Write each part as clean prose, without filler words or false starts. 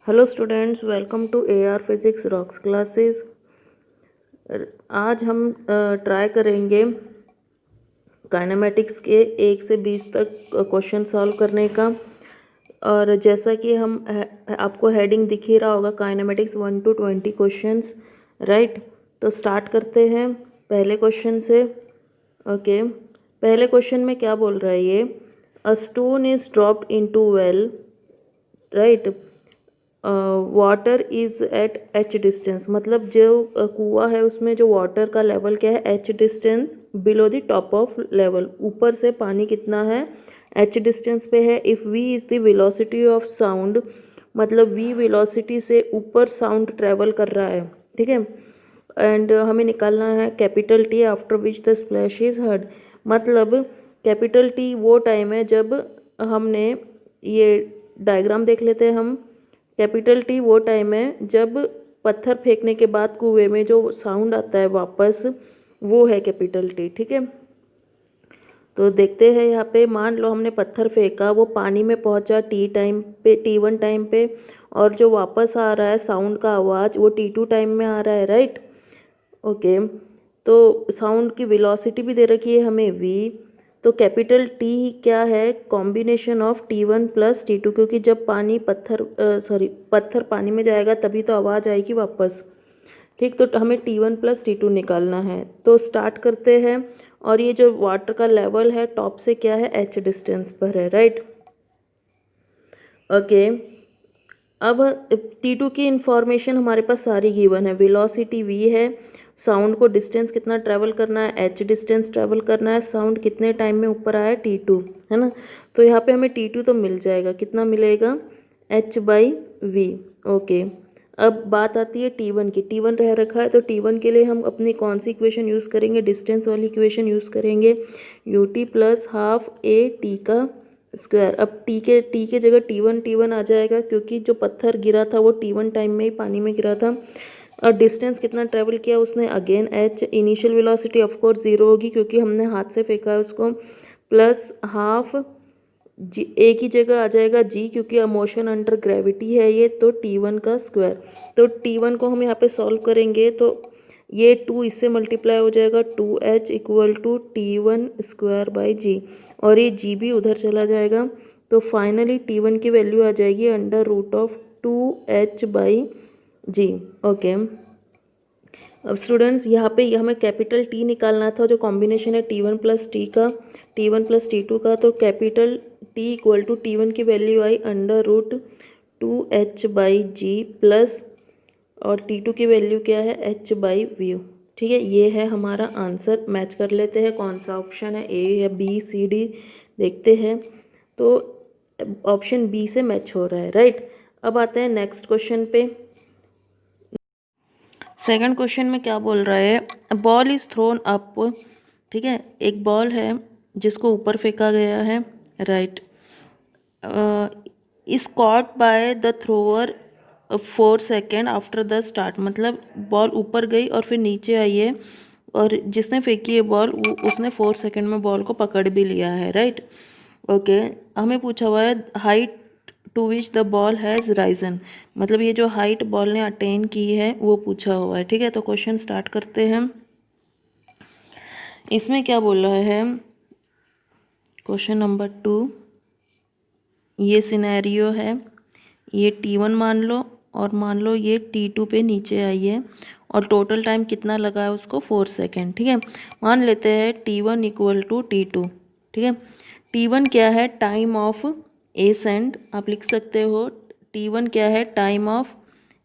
Hello students, welcome to AR physics rocks classes. आज हम try करेंगे काइनेमेटिक्स के 1 से 20 तक क्वेश्चन सॉल्व करने का। और जैसा कि आपको हेडिंग दिख ही रहा होगा, काइनेमेटिक्स 1 to 20 क्वेश्चंस, राइट। तो स्टार्ट करते हैं पहले क्वेश्चन से। ओके, पहले क्वेश्चन में क्या बोल रहा है ये? A stone is dropped into well, right. Water is at h distance, मतलब जो कुआं है उसमें जो वाटर का लेवल क्या है? H distance below the top of level, ऊपर से पानी कितना है? एच डिस्टेंस पे है। If v is the velocity of sound, मतलब वी वेलोसिटी से ऊपर साउंड ट्रेवल कर रहा है, ठीक है। एंड हमें निकालना है capital T after which the splash is heard, मतलब कैपिटल टी वो टाइम है जब हमने ये डायग्राम देख लेते हैं हम। कैपिटल टी वो टाइम है जब पत्थर फेंकने के बाद कुएं में जो साउंड आता है वापस, वो है कैपिटल टी, ठीक है। तो देखते हैं यहाँ पे, मान लो हमने पत्थर फेंका, वो पानी में पहुँचा टी टाइम पे, T1 टाइम पे, और जो वापस आ रहा है साउंड का आवाज़ वो T2 टाइम में आ रहा है, राइट। ओके, तो साउंड की वेलोसिटी भी दे रखी है हमें v। तो कैपिटल टी क्या है? Combination of T1 plus T2, क्योंकि जब पत्थर पानी में जाएगा तभी तो आवाज़ आएगी वापस, ठीक। तो हमें T1 प्लस T2 निकालना है। तो स्टार्ट करते हैं। और ये जो वाटर का लेवल है टॉप से क्या है? एच डिस्टेंस पर है, राइट। ओके, अब T2 की इंफॉर्मेशन हमारे पास सारी गिवन है। वेलोसिटी v है, साउंड को डिस्टेंस कितना ट्रैवल करना है? एच डिस्टेंस ट्रैवल करना है, साउंड कितने टाइम में ऊपर आया? T2, है ना। तो यहाँ पे हमें T2 तो मिल जाएगा, कितना मिलेगा? h/v। ओके, अब बात आती है T1 की। T1 रह रखा है, तो T1 के लिए हम अपनी कौन सी इक्वेशन यूज़ करेंगे? डिस्टेंस वाली इक्वेशन यूज़ करेंगे, ut plus half A T का स्क्वायर। अब टी के जगह T1 आ जाएगा, क्योंकि जो पत्थर गिरा था वो T1 टाइम में ही पानी में गिरा था। और डिस्टेंस कितना ट्रेवल किया उसने? Again h। Initial velocity of course 0 होगी क्योंकि हमने हाथ से फेंका है उसको, प्लस हाफ जी, ए की जगह आ जाएगा g, क्योंकि मोशन अंडर ग्रेविटी है ये, तो T1 का स्क्वायर। तो T1 को हम यहाँ पे सॉल्व करेंगे तो ये 2 इससे मल्टीप्लाई हो जाएगा, 2h equal to T1 square by G, और ये g भी उधर चला जाएगा। तो फाइनली T1 की वैल्यू आ जाएगी under root of 2h by g. Okay, अब स्टूडेंट्स यहाँ पे हमें कैपिटल टी निकालना था, जो कॉम्बिनेशन है T1 प्लस टी का, T1 प्लस T2 का। तो capital T equal to T1 की वैल्यू आई under root 2h by g plus, और T2 की वैल्यू क्या है? h/v, ठीक है। ये है हमारा आंसर। मैच कर लेते हैं कौन सा ऑप्शन है, ए या बी सी डी, देखते हैं। तो ऑप्शन बी से मैच हो रहा है, राइट। अब आते हैं नेक्स्ट क्वेश्चन पे। सेकंड क्वेश्चन में क्या बोल रहा है? बॉल इज थ्रोन अप, ठीक है। एक बॉल है जिसको ऊपर फेंका गया है, right. Is caught by the thrower 4 second after the start, मतलब बॉल ऊपर गई और फिर नीचे आई है, और जिसने फेंकी है बॉल उसने 4 सेकेंड में बॉल को पकड़ भी लिया है, राइट। ओके, हमें पूछा हुआ है height to which the ball has risen, मतलब ये जो हाइट बॉल ने अटेन की है वो पूछा हुआ है, ठीक है। तो क्वेश्चन स्टार्ट करते हैं। इसमें क्या बोल रहा है? क्वेश्चन नंबर 2, ये सिनेरियो है, ये T1 मान लो, और मान लो ये T2 पे नीचे आई है, और टोटल टाइम कितना लगा है उसको? 4 सेकेंड, ठीक है। मान लेते हैं T1 इक्वल टू T2, ठीक है। T1 क्या है? टाइम ऑफ एसेंट, आप लिख सकते हो T1 क्या है? Time of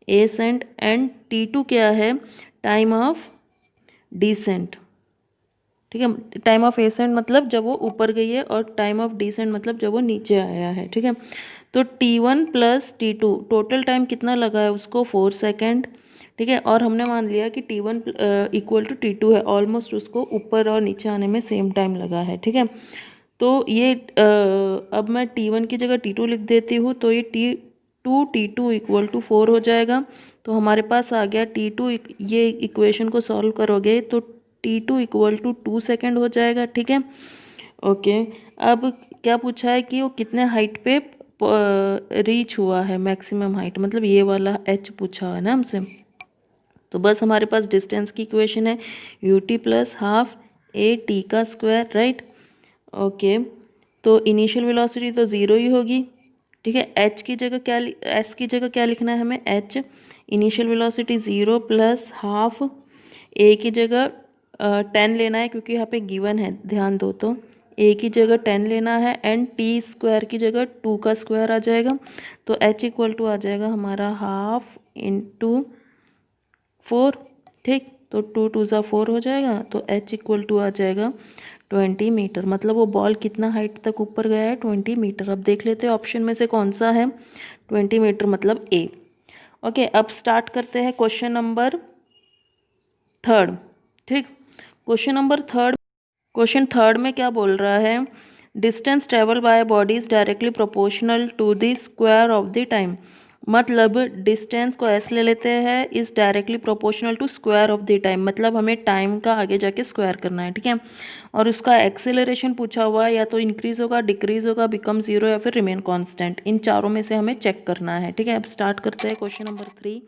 accent, and T2 क्या है? टाइम ऑफ डिसेंट, ठीक है। टाइम ऑफ एसेंट मतलब जब वो ऊपर गई है, और टाइम ऑफ डिसेंट मतलब जब वो नीचे आया है, ठीक है। तो T1 plus T2 total time कितना लगा है उसको? 4 सेकेंड, ठीक है। और हमने मान लिया कि T1 इक्वल टू T2 है, ऑलमोस्ट उसको ऊपर और नीचे आने में सेम टाइम लगा है, ठीक है। तो ये अब मैं T1 की जगह T2 लिख देती हूँ, तो ये T2 इक्वल टू 4 हो जाएगा। तो हमारे पास आ गया T2, ये इक्वेशन को सॉल्व करोगे तो T2 इक्वल टू 2 सेकेंड हो जाएगा, ठीक है। ओके, अब क्या पूछा है कि वो कितने हाइट पे रीच हुआ है मैक्सिमम हाइट, मतलब ये वाला h पूछा है ना हमसे। तो बस हमारे पास डिस्टेंस की इक्वेशन है you T plus half A T का स्क्वायर, राइट। ओके, तो इनिशियल वेलोसिटी तो ज़ीरो ही होगी, ठीक है। एच की जगह क्या, एस की जगह क्या लिखना है हमें, H initial velocity zero plus half, A की जगह 10 लेना है क्योंकि यहाँ पे गिवन है, ध्यान दो। तो ए की जगह 10 लेना है एंड टी स्क्वायर की जगह 2 का स्क्वायर आ जाएगा। तो एच इक्वल टू आ जाएगा हमारा हाफ इंटू 4, ठीक। तो 2 2 ज़ा 4 हो जाएगा, तो एच इक्वल टू आ जाएगा 20 मीटर। मतलब वो बॉल कितना हाइट तक ऊपर गया है, 20 मीटर। अब देख लेते हैं ऑप्शन में से कौन सा है 20 मीटर, मतलब ए। ओके, अब स्टार्ट करते हैं क्वेश्चन नंबर थर्ड, ठीक। क्वेश्चन थर्ड में क्या बोल रहा है, distance travel by body is directly proportional to the square of the time. मतलब डिस्टेंस को ऐसे ले लेते हैं, is directly proportional to square of the time, मतलब हमें टाइम का आगे जाके स्क्वायर करना है, ठीक है। और उसका एक्सेलरेशन पूछा हुआ है, या तो इंक्रीज होगा, डिक्रीज होगा, बिकम जीरो, या फिर रिमेन कांस्टेंट। इन चारों में से हमें चेक करना है, ठीक है। अब स्टार्ट करते हैं question number 3।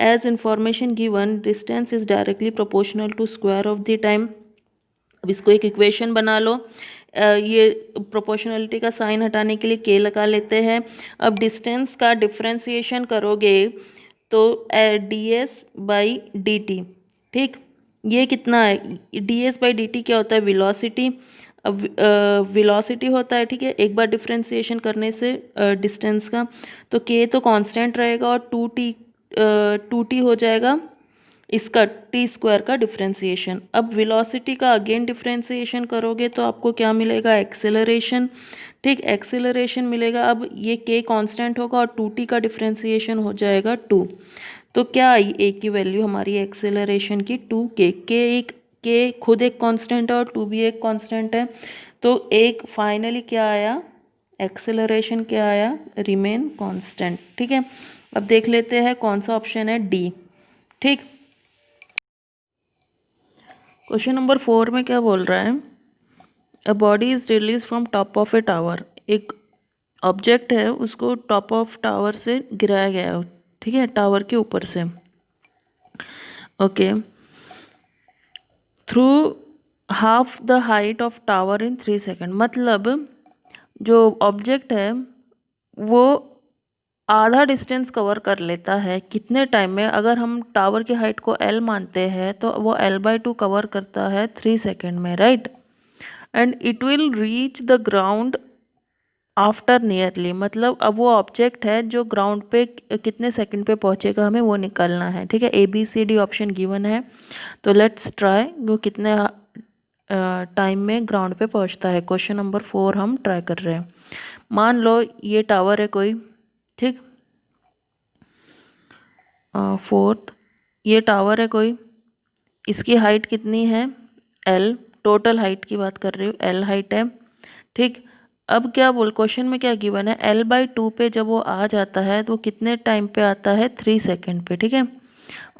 As information given distance is directly proportional to square of the time. अब इसको एक इक्वेशन बना लो। ये प्रोपोर्शनलिटी का साइन हटाने के लिए के लगा लेते हैं। अब डिस्टेंस का डिफ्रेंसिएशन करोगे तो D S by D T, ठीक। ये कितना है, D S by D T क्या होता है, वेलोसिटी। अब वेलोसिटी होता है, ठीक है, एक बार डिफ्रेंसिएशन करने से डिस्टेंस का। तो के तो कांस्टेंट रहेगा और 2t हो जाएगा इसका टी स्क्वायर का डिफ्रेंसिएशन। अब वेलोसिटी का अगेन डिफ्रेंसिएशन करोगे तो आपको क्या मिलेगा, एक्सेलरेशन, ठीक। एक्सेलरेशन मिलेगा। अब ये के कांस्टेंट होगा और 2t का डिफ्रेंसिएशन हो जाएगा 2। तो क्या आई ए की वैल्यू हमारी एक्सेलरेशन की 2k। के खुद एक कांस्टेंट है और 2 भी एक कांस्टेंट है। तो एक फाइनली क्या आया, एक्सेलरेशन क्या आया, रिमेन कांस्टेंट, ठीक है। अब देख लेते हैं कौन सा ऑप्शन है, डी, ठीक। क्वेश्चन नंबर 4 में क्या बोल रहा है, a body is release from top of A tower. एक ऑब्जेक्ट है, उसको टॉप ऑफ टावर से गिराया गया है, ठीक है, टावर के ऊपर से। Okay, through half the height of tower in 3 second. मतलब जो ऑब्जेक्ट है वो आधा डिस्टेंस कवर कर लेता है कितने टाइम में, अगर हम टावर की हाइट को L मानते हैं तो वो L/2 कवर करता है 3 सेकेंड में, right. And it will reach the ground after nearly. मतलब अब वो ऑब्जेक्ट है जो ग्राउंड पे कितने सेकंड पे पहुंचेगा, हमें वो निकालना है, ठीक है। ABCD ऑप्शन गिवन है, तो लेट्स ट्राई वो कितने टाइम में ग्राउंड पे पहुंचता है। क्वेश्चन नंबर 4 हम ट्राई कर रहे हैं। मान लो ये टावर है कोई, ठीक। फोर्थ, ये टावर है कोई, इसकी हाइट कितनी है, L, टोटल हाइट की बात कर रही हूँ, L हाइट है, ठीक। अब क्या बोल, क्वेश्चन में क्या गिवन है, L/2 पे जब वो आ जाता है तो वो कितने टाइम पे आता है, 3 सेकेंड पे, ठीक है।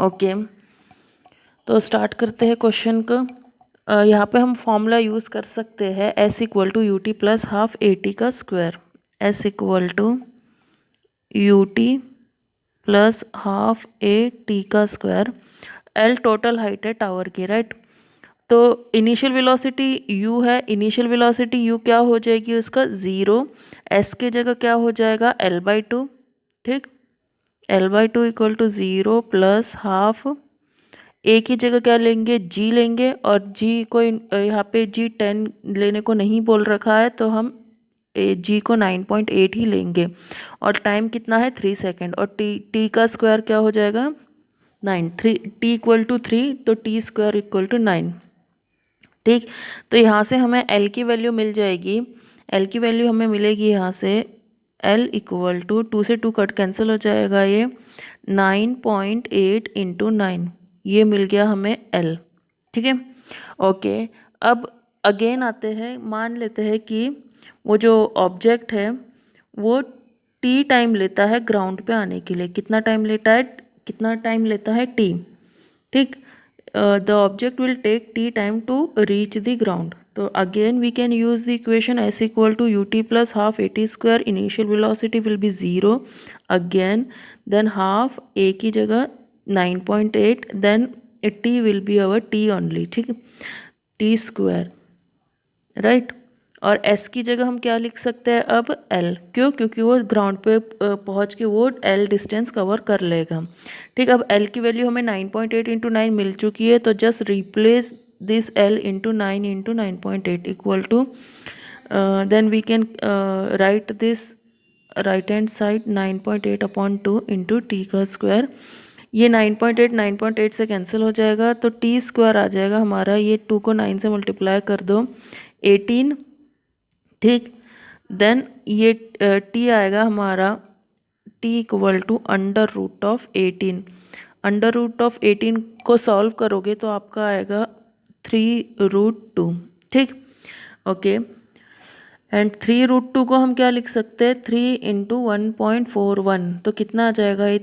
ओके, तो स्टार्ट करते हैं क्वेश्चन को। यहाँ पे हम फॉर्मूला यूज़ कर सकते हैं, S equal to U T plus half A T का square. S equal to U T plus half A T का स्क्वायर। L टोटल हाइट है टावर की, राइट। तो इनिशियल वेलोसिटी u है, इनिशियल वेलोसिटी u क्या हो जाएगी उसका, ज़ीरो। s की जगह क्या हो जाएगा, L/2, ठीक। L/2 equal to zero plus half, a की जगह क्या लेंगे, g लेंगे, और g को यहाँ पे g 10 लेने को नहीं बोल रखा है, तो हम g को 9.8 ही लेंगे। और टाइम कितना है, 3 सेकेंड, और t का स्क्वायर क्या हो जाएगा, 9। t इक्वल टू 3, तो t स्क्वायर इक्वल टू 9, ठीक। तो यहाँ से हमें L की वैल्यू मिल जाएगी, L की वैल्यू हमें मिलेगी यहाँ से L इक्वल टू 2 से 2 कट कैंसिल हो जाएगा, ये 9.8 इंटू 9, ये मिल गया हमें L, ठीक है। ओके, अब अगेन आते हैं, मान लेते हैं कि वो जो ऑब्जेक्ट है वो T टाइम लेता है ग्राउंड पे आने के लिए। कितना टाइम लेता है, T, ठीक। The object will take T time to reach the ground. तो again we can use the equation s equal to ut plus half at square, initial velocity will be 0 again, then half a की जगह 9.8, then t will be our t only, ठीक है, t square, right. और s की जगह हम क्या लिख सकते हैं अब l, क्यों? क्योंकि वो ग्राउंड पे पहुंच के वो l डिस्टेंस कवर कर लेगा, ठीक। अब l की वैल्यू हमें 9.8 इंटू 9 मिल चुकी है, तो just replace this l into 9 into 9.8 equal to, then we can write this right hand side 9.8 upon 2 into t का स्क्वायर। ये 9.8 से कैंसिल हो जाएगा, तो टी स्क्वायर आ जाएगा हमारा, ये 2 को 9 से मल्टीप्लाई कर दो 18, ठीक। देन ये टी आएगा हमारा t equal to under root of 18, under root of 18 को सॉल्व करोगे तो आपका आएगा 3√2, ठीक, ओके। एंड 3√2 को हम क्या लिख सकते हैं, 3 इंटू 1.41, तो कितना आ जाएगा ये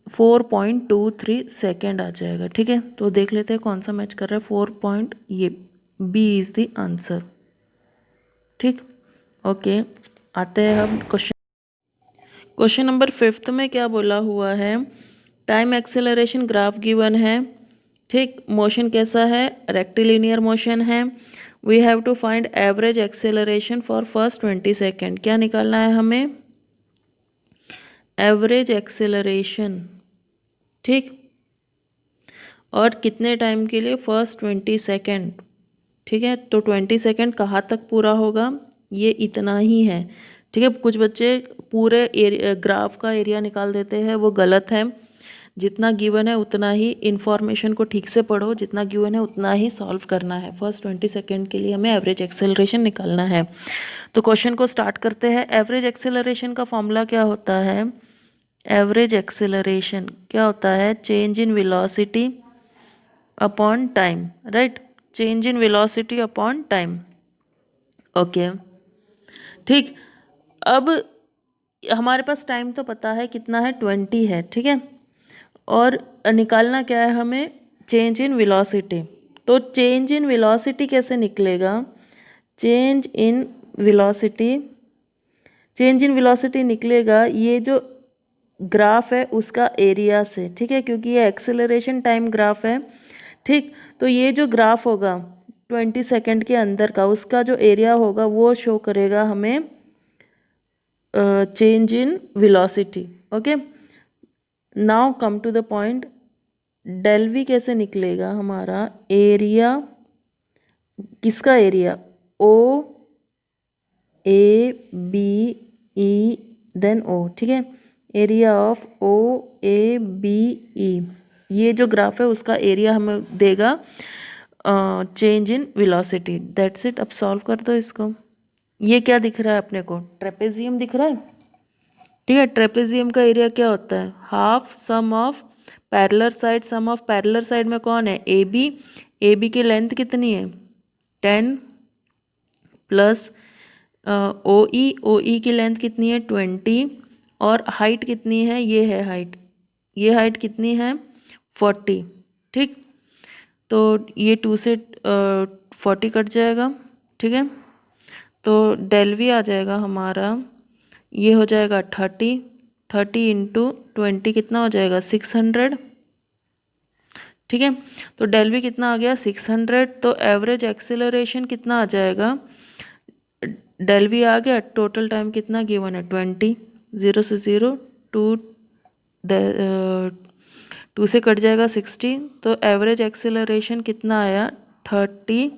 4.23 सेकेंड आ जाएगा, ठीक है। तो देख लेते हैं कौन सा मैच कर रहा है, 4 ये बी इज़ द आंसर, ठीक, ओके। आते हैं हम क्वेश्चन नंबर 5 में क्या बोला हुआ है, टाइम एक्सेलरेशन ग्राफ गिवन है, ठीक, मोशन कैसा है, रेक्टिलिनियर मोशन है, we have to find average acceleration for first 20 second, क्या निकालना है हमें, एवरेज एक्सेलरेशन, ठीक, और कितने टाइम के लिए, फर्स्ट 20 सेकेंड, ठीक है। तो 20 सेकेंड कहाँ तक पूरा होगा, ये इतना ही है, ठीक है। कुछ बच्चे पूरे एरिया ग्राफ का एरिया निकाल देते हैं, वो गलत है, जितना गिवन है उतना ही इन्फॉर्मेशन को ठीक से पढ़ो, जितना गिवन है उतना ही सॉल्व करना है। फर्स्ट 20 सेकेंड के लिए हमें एवरेज एक्सेलरेशन निकालना है। तो क्वेश्चन को स्टार्ट करते हैं। एवरेज एक्सेलरेशन का फॉर्मूला क्या होता है, एवरेज एक्सेलरेशन क्या होता है, change in velocity upon time, right, change in velocity upon time, okay, ठीक। अब हमारे पास टाइम तो पता है कितना है, 20 है, ठीक है, और निकालना क्या है हमें, चेंज इन वेलोसिटी। तो चेंज इन वेलोसिटी कैसे निकलेगा, change in velocity, change in velocity निकलेगा ये जो ग्राफ है उसका एरिया से, ठीक है, क्योंकि ये एक्सेलरेशन टाइम ग्राफ है, ठीक। तो ये जो ग्राफ होगा 20 सेकेंड के अंदर का, उसका जो एरिया होगा वो शो करेगा हमें change in velocity, okay. Now come to the point, del V कैसे निकलेगा हमारा, एरिया, किसका area, O A B E then O, ठीक है, area of O A B E, ये जो ग्राफ है उसका एरिया हमें देगा change in velocity, that's it. अब सॉल्व कर दो इसको। ये क्या दिख रहा है अपने को, ट्रेपेजियम दिख रहा है, ठीक है। ट्रेपेजियम का एरिया क्या होता है, half sum of parallel side, sum of parallel side में कौन है, ए बी, ए बी की लेंथ कितनी है 10 प्लस ओ ई की लेंथ कितनी है 20, और हाइट कितनी है, ये है हाइट, ये हाइट कितनी है 40, ठीक। तो ये 2 से 40 कट जाएगा, ठीक है। तो डेल वी आ जाएगा हमारा, ये हो जाएगा 30 इंटू 20 कितना हो जाएगा 600, ठीक है। तो डेल वी कितना आ गया 600, तो एवरेज एक्सेलरेशन कितना आ जाएगा, डेल वी आ गया, टोटल टाइम कितना गिवन है 20, 0 से 0, 2 से कट जाएगा 60, तो एवरेज एक्सेलरेशन कितना आया 30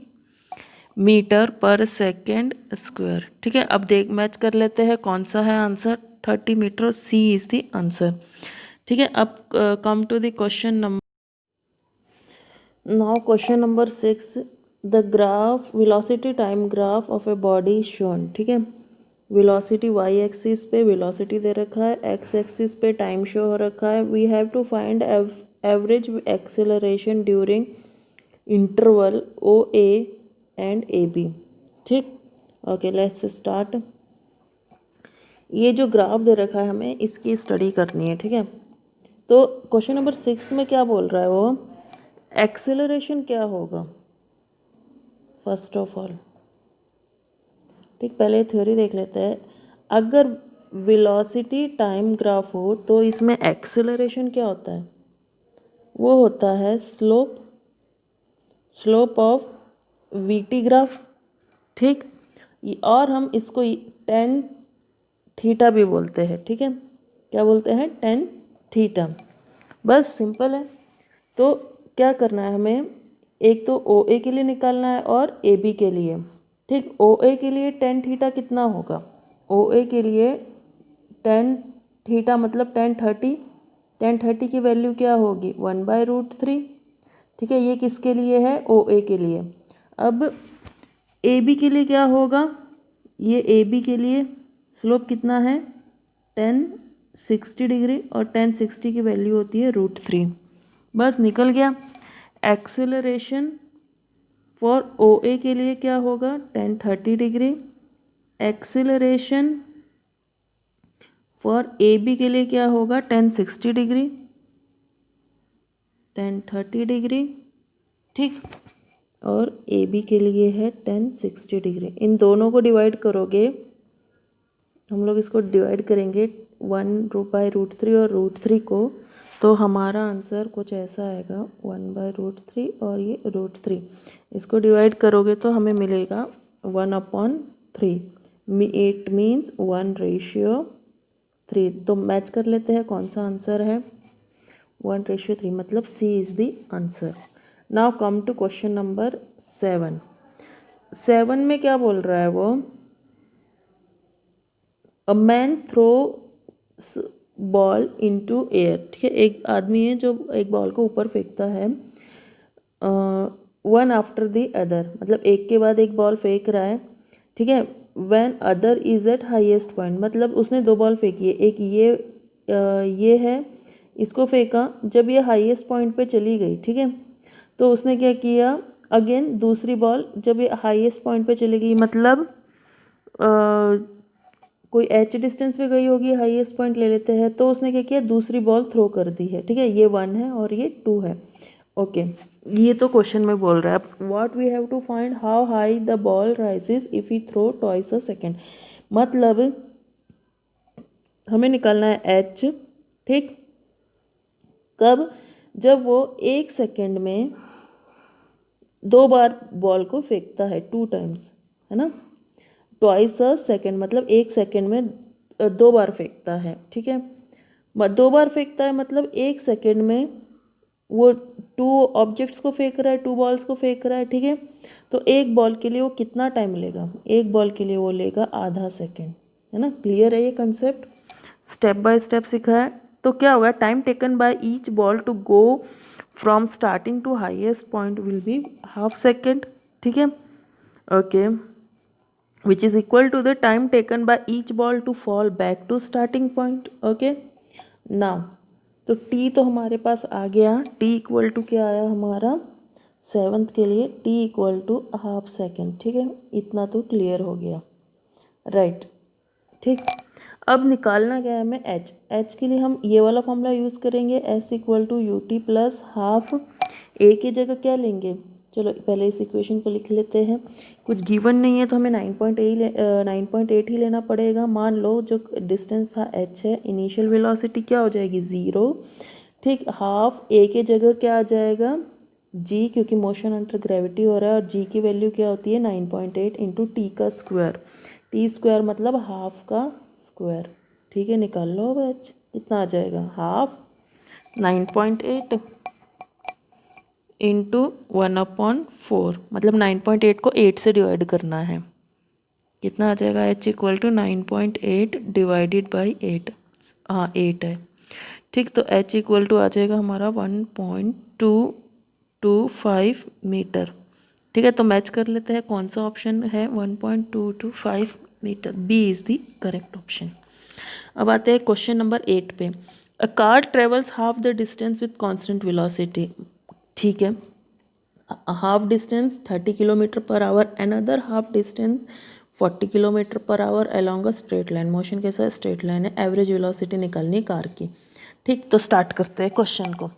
मीटर पर सेकेंड स्क्वायर, ठीक है। अब देख मैच कर लेते हैं कौन सा है answer, 30 metre, C is the answer, ठीक है। अब come to the question number, now question number 6, the graph velocity time graph of a body shown, ठीक है। वेलोसिटी वाई एक्सिस पे वेलोसिटी दे रखा है, एक्स एक्सिस पे टाइम शो हो रखा है, we have to find average acceleration during interval O A and A B, ठीक, ओके, लेट्स स्टार्ट। ये जो ग्राफ दे रखा है हमें इसकी स्टडी करनी है, ठीक है। तो क्वेश्चन नंबर 6 में क्या बोल रहा है वो, एक्सेलरेशन क्या होगा, फर्स्ट ऑफ ऑल, ठीक, पहले थ्योरी देख लेते हैं। अगर वेलोसिटी टाइम ग्राफ हो तो इसमें एक्सेलरेशन क्या होता है? वो होता है स्लोप ऑफ वीटी ग्राफ, ठीक। और हम इसको टेन थीटा भी बोलते हैं, ठीक है। क्या बोलते हैं? Tan theta. बस सिंपल है। तो क्या करना है हमें? एक तो ओ ए के लिए निकालना है और ए बी के लिए, ठीक। ओ ए के लिए टेन थीटा कितना होगा? ओ ए के लिए टेन थीटा मतलब टेन थर्टी की वैल्यू क्या होगी? 1/√3, ठीक है। ये किसके लिए है? ओ ए के लिए। अब ए बी के लिए क्या होगा? ये ए बी के लिए स्लोप कितना है? 1060 डिग्री, और 1060 की वैल्यू होती है √3। बस निकल गया। एक्सेलरेशन फॉर ओ ए के लिए क्या होगा? 1030 degree. Acceleration for A B के लिए क्या होगा? 1060 डिग्री, 1030 डिग्री, ठीक। और ए बी के लिए है 1060 डिग्री। इन दोनों को डिवाइड करोगे, हम लोग इसको डिवाइड करेंगे 1/√3 और √3 को, तो हमारा आंसर कुछ ऐसा आएगा 1/√3 और ये √3। इसको डिवाइड करोगे तो हमें मिलेगा 1/3। It means 1/3। तो मैच कर लेते हैं कौन सा आंसर है? 1/3, मतलब C is the answer. Now come to question number 7 में क्या बोल रहा है वो? A man throw ball into air, ठीक है। एक आदमी है जो एक बॉल को ऊपर फेंकता है, वन आफ्टर द अदर, मतलब एक के बाद एक बॉल फेंक रहा है, ठीक है। When other is eight highest point, मतलब उसने दो बॉल फेंकी है, एक ये है, इसको फेंका जब ये हाईएस्ट पॉइंट पे चली गई, ठीक है। तो उसने क्या किया? अगेन दूसरी बॉल जब ये हाईएस्ट पॉइंट पे चली गई, मतलब कोई एच डिस्टेंस पे गई होगी, हाईएस्ट पॉइंट ले लेते हैं, तो उसने क्या किया? दूसरी बॉल थ्रो कर दी है, ठीक है। ये 1 है और ये 2 है, ओके। ये तो क्वेश्चन में बोल रहा है what we have to find how high the ball rises if we throw twice a second, मतलब हमें निकालना है एच, ठीक। कब? जब वो एक सेकेंड में दो बार बॉल को फेंकता है, 2 टाइम्स, है ना। ट्वाइस अ सेकेंड मतलब एक सेकेंड में दो बार फेंकता है, ठीक है। दो बार फेंकता है मतलब एक सेकेंड में वो 2 ऑब्जेक्ट्स को फेंक रहा है, 2 बॉल्स को फेंक रहा है, ठीक है। तो एक बॉल के लिए वो कितना टाइम लेगा? एक बॉल के लिए वो लेगा आधा सेकेंड, है ना। क्लियर है ये कंसेप्ट? स्टेप बाय स्टेप सीखा है। तो क्या होगा? Time taken by each ball to go from starting to highest point will be half second, ठीक है, okay, which is equal to the time taken by each ball to fall back to starting point, okay। now तो t तो हमारे पास आ गया, t equal to क्या आया हमारा? 7th के लिए t equal to half second, ठीक है। इतना तो क्लियर हो गया, राइट, ठीक। अब निकालना क्या है हमें? h के लिए हम ये वाला फॉर्मूला यूज़ करेंगे, s equal to ut plus half. a की जगह क्या लेंगे? चलो पहले इस इक्वेशन को लिख लेते हैं। कुछ गिवन नहीं है तो हमें 9.8 ही लेना पड़ेगा। मान लो जो डिस्टेंस था h है, इनिशियल वेलोसिटी क्या हो जाएगी? 0, ठीक। हाफ a के जगह क्या आ जाएगा? g, क्योंकि मोशन अंडर ग्रेविटी हो रहा है, और g की वैल्यू क्या होती है? 9.8 इंटू टी का स्क्वायर। टी स्क्वायर मतलब हाफ का स्क्वायर, ठीक है। निकाल लो अब h कितना आ जाएगा? हाफ 9.8 इंटू 1/4, मतलब 9.8 को 8 से डिवाइड करना है। कितना आ जाएगा? h equal to 9.8 divided by 8, हाँ 8 है, ठीक। तो h इक्वल टू आ जाएगा हमारा 1.225 मीटर, ठीक है। तो मैच कर लेते हैं कौन सा ऑप्शन है 1.225 metre. B is the correct option. अब आते हैं क्वेश्चन नंबर 8 पे। A car travels half the distance with constant velocity, ठीक है। Half distance 30 kilometre per hour, another half distance 40 kilometre per hour along a straight line. Motion कैसा है? Straight line है। Average velocity निकालनी car की, ठीक। तो स्टार्ट करते हैं क्वेश्चन को।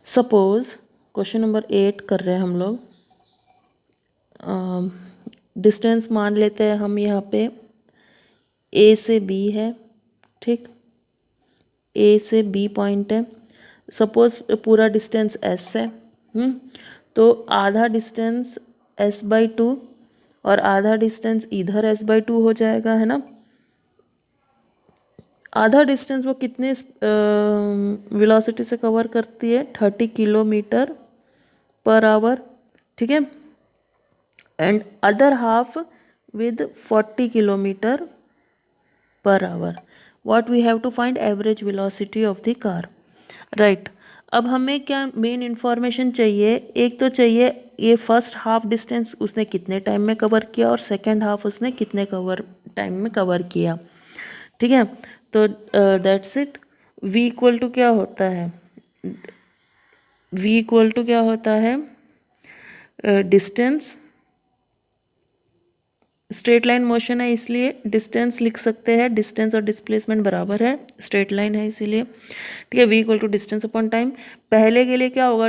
सपोज क्वेश्चन नंबर 8 कर रहे हैं हम लोग। डिस्टेंस मान लेते हैं हम यहाँ पे ए से बी है, ठीक, ए से बी पॉइंट है। सपोज पूरा डिस्टेंस एस है, तो आधा डिस्टेंस एस बाई टू और आधा डिस्टेंस इधर एस बाई टू हो जाएगा, है ना। आधा डिस्टेंस वो कितने वेलोसिटी से कवर करती है, 30 किलोमीटर पर आवर, ठीक है, and other half with 40 kilometre per hour. What we have to find average velocity of the car, right. अब हमें क्या मेन इन्फॉर्मेशन चाहिए, एक तो चाहिए ये फर्स्ट हाफ डिस्टेंस उसने कितने टाइम में कवर किया और सेकेंड हाफ उसने कितने टाइम में कवर किया, ठीक है। तो that's it. v equal to क्या होता है, v इक्वल टू क्या होता है, डिस्टेंस, स्ट्रेट लाइन मोशन है इसलिए डिस्टेंस लिख सकते हैं, डिस्टेंस और डिस्प्लेसमेंट बराबर है, स्ट्रेट लाइन है इसीलिए, ठीक है। v equal to distance upon time. पहले के लिए क्या होगा,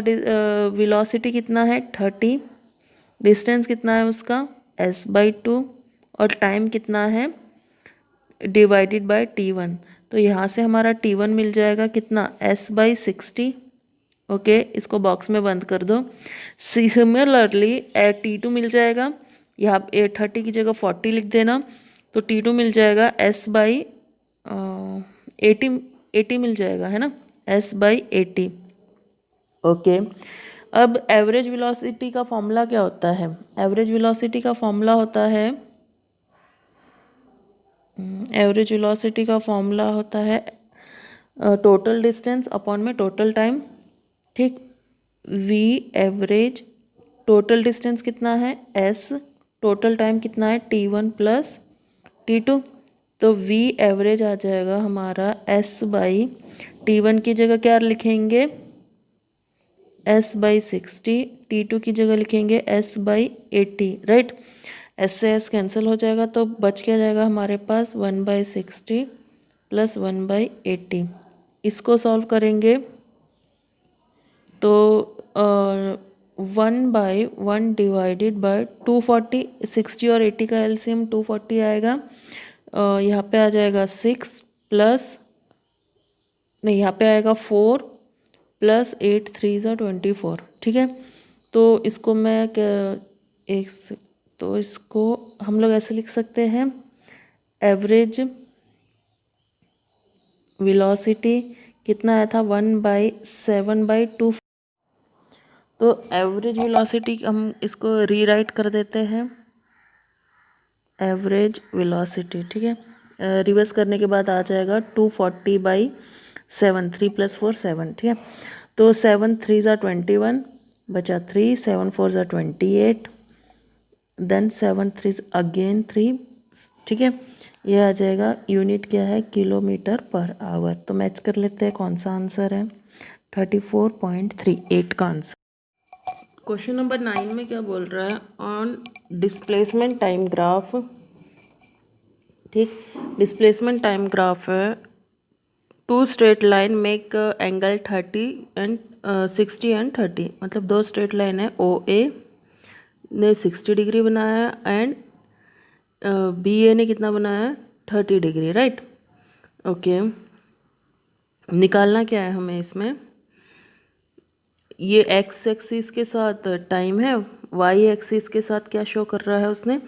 वेलोसिटी कितना है 30, डिस्टेंस कितना है उसका s बाई टू और टाइम कितना है डिवाइडेड बाय t1। तो यहाँ से हमारा t1 मिल जाएगा कितना s बाई 60, ओके, इसको बॉक्स में बंद कर दो। सिमिलरली t2 मिल जाएगा, यहाँ 30 की जगह 40 लिख देना, तो t2 मिल जाएगा s बाई 80 मिल जाएगा, है ना, s बाई 80, ओके। अब एवरेज वेलोसिटी का फॉर्मूला क्या होता है, एवरेज वेलोसिटी का फॉर्मूला होता है, एवरेज वेलोसिटी का फॉर्मूला होता है टोटल डिस्टेंस अपॉन में टोटल टाइम, ठीक। v एवरेज, टोटल डिस्टेंस कितना है s, टोटल टाइम कितना है t1 प्लस t2, तो v एवरेज आ जाएगा हमारा s बाई t1 की जगह क्या लिखेंगे s बाई 60, t2 की जगह लिखेंगे s बाई 80, राइट। s से s कैंसिल हो जाएगा तो बच क्या जाएगा हमारे पास 1 बाई 60 प्लस 1 बाई 80। इसको सॉल्व करेंगे तो 1 बाई 1 डिवाइडेड बाई 240, 60 और 80 का एलसीएम 240 आएगा, यहाँ पे आ जाएगा 6 प्लस, नहीं यहाँ पे आएगा 4 प्लस 8 3 ज़ा 24, ठीक है। तो इसको मैं तो इसको हम लोग ऐसे लिख सकते हैं, एवरेज वेलोसिटी कितना आया था 1 बाई 7 बाई 2, तो एवरेज वेलोसिटी हम इसको रीराइट कर देते हैं, एवरेज वेलोसिटी, ठीक है। रिवर्स करने के बाद आ जाएगा 240 बाई 7, 3 प्लस 4 7, ठीक है। तो 7 3 ज़ा 21 बचा 3, 7 4 ज़ा 28, देन 7 3 अगेन 3, ठीक है। ये आ जाएगा, यूनिट क्या है किलोमीटर पर आवर। तो मैच कर लेते हैं कौन सा आंसर है, 34.38 का आंसर। क्वेश्चन नंबर 9 में क्या बोल रहा है, ऑन डिस्प्लेसमेंट टाइम ग्राफ, ठीक, डिस्प्लेसमेंट टाइम ग्राफ है, two straight line make angle 30 and 60 and 30, मतलब दो स्ट्रेट लाइन है, ओ ए ने 60 डिग्री बनाया एंड बी ए ने कितना बनाया 30 डिग्री, राइट, ओके। निकालना क्या है हमें इसमें, ये एक्स एक्सिस के साथ टाइम है, वाई एक्सिस के साथ क्या शो कर रहा है उसने,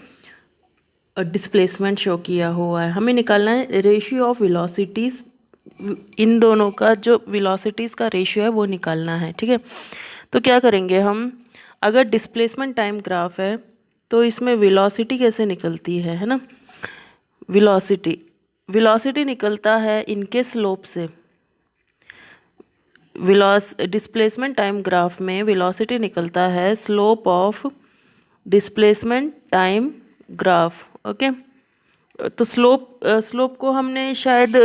डिस्प्लेसमेंट शो किया हुआ है। हमें निकालना है रेशियो ऑफ वेलोसिटीज़, इन दोनों का जो वेलोसिटीज़ का रेशियो है वो निकालना है, ठीक है। तो क्या करेंगे हम, अगर डिस्प्लेसमेंट टाइम ग्राफ है तो इसमें वेलोसिटी कैसे निकलती है ना, वेलोसिटी निकलता है इनके स्लोप से, डिस्प्लेसमेंट टाइम ग्राफ में वेलोसिटी निकलता है slope of displacement time graph, okay. तो स्लोप को हमने शायद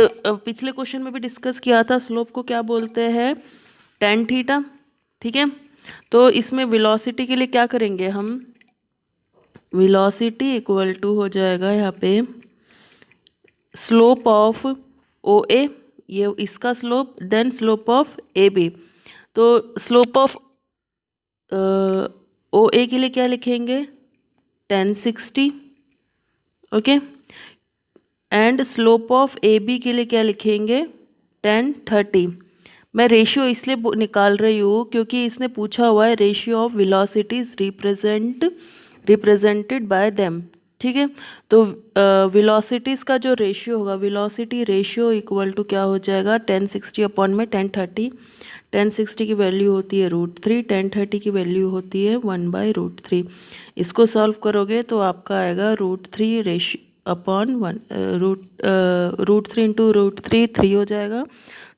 पिछले क्वेश्चन में भी डिस्कस किया था, स्लोप को क्या बोलते हैं tan थीटा, ठीक है। तो इसमें वेलोसिटी के लिए क्या करेंगे हम, वेलोसिटी इक्वल टू हो जाएगा यहाँ पे स्लोप ऑफ ओ ए, ये इसका slope, then slope of A B. तो स्लोप ऑफ ओ ए के लिए क्या लिखेंगे 1060, okay. And slope of A B के लिए क्या लिखेंगे, 1030। मैं रेशियो इसलिए निकाल रही हूँ क्योंकि इसने पूछा हुआ है ratio of velocities represented by them, ठीक है। तो वेलोसिटीज़ का जो रेशियो होगा, वेलोसिटी रेशियो इक्वल टू क्या हो जाएगा, 1060 अपॉन में 1030। 1060 की वैल्यू होती है √3, 1030 की वैल्यू होती है 1/√3। इसको सॉल्व करोगे तो आपका आएगा √3 रेशियो अपॉन 1, √3 इंटू √3 3 हो जाएगा।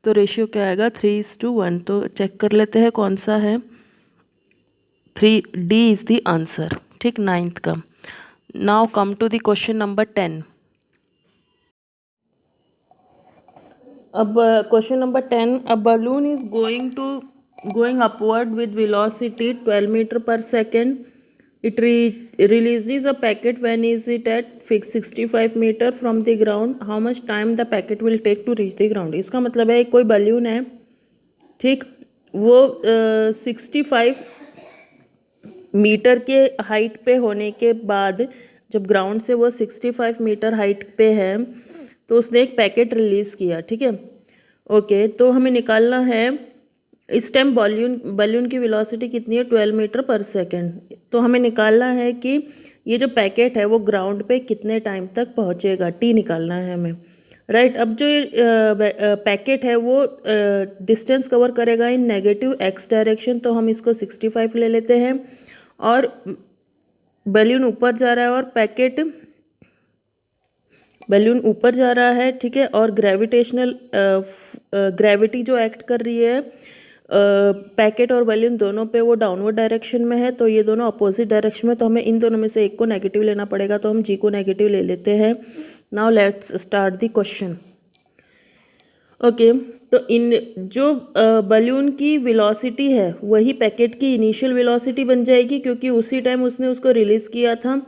तो रेशियो क्या आएगा, 3:1। तो चेक कर लेते हैं कौन सा है, 3D इज़ द आंसर, ठीक, 9th का। Now come to the question number 10। अब question number 10, a balloon is going upward with velocity 12 meter per second. It releases a packet when is it at fixed 65 meter from the ground. How much time the packet will take to reach the ground? इसका मतलब है कोई balloon है, ठीक, वो 65 metre के height पे होने के बाद जब ग्राउंड से वो 65 मीटर हाइट पे है तो उसने एक पैकेट रिलीज़ किया, ठीक है, ओके। तो हमें निकालना है इस टाइम बलून की वेलोसिटी कितनी है, 12 मीटर पर सेकेंड। तो हमें निकालना है कि ये जो पैकेट है वो ग्राउंड पे कितने टाइम तक पहुंचेगा, टी निकालना है हमें, राइट। अब जो पैकेट है वो डिस्टेंस कवर करेगा इन नेगेटिव एक्स डायरेक्शन, तो हम इसको 65 ले लेते हैं। और बलून ऊपर जा रहा है और बलून ऊपर जा रहा है, ठीक है। और ग्रेविटी जो एक्ट कर रही है पैकेट और बलून दोनों पे, वो डाउनवर्ड डायरेक्शन में है, तो ये दोनों अपोजिट डायरेक्शन में, तो हमें इन दोनों में से एक को नेगेटिव लेना पड़ेगा, तो हम जी को नेगेटिव ले लेते हैं। Now let's start the question, okay. तो इन जो बलून की वेलोसिटी है वही पैकेट की इनिशियल वेलोसिटी बन जाएगी क्योंकि उसी टाइम उसने उसको रिलीज़ किया था,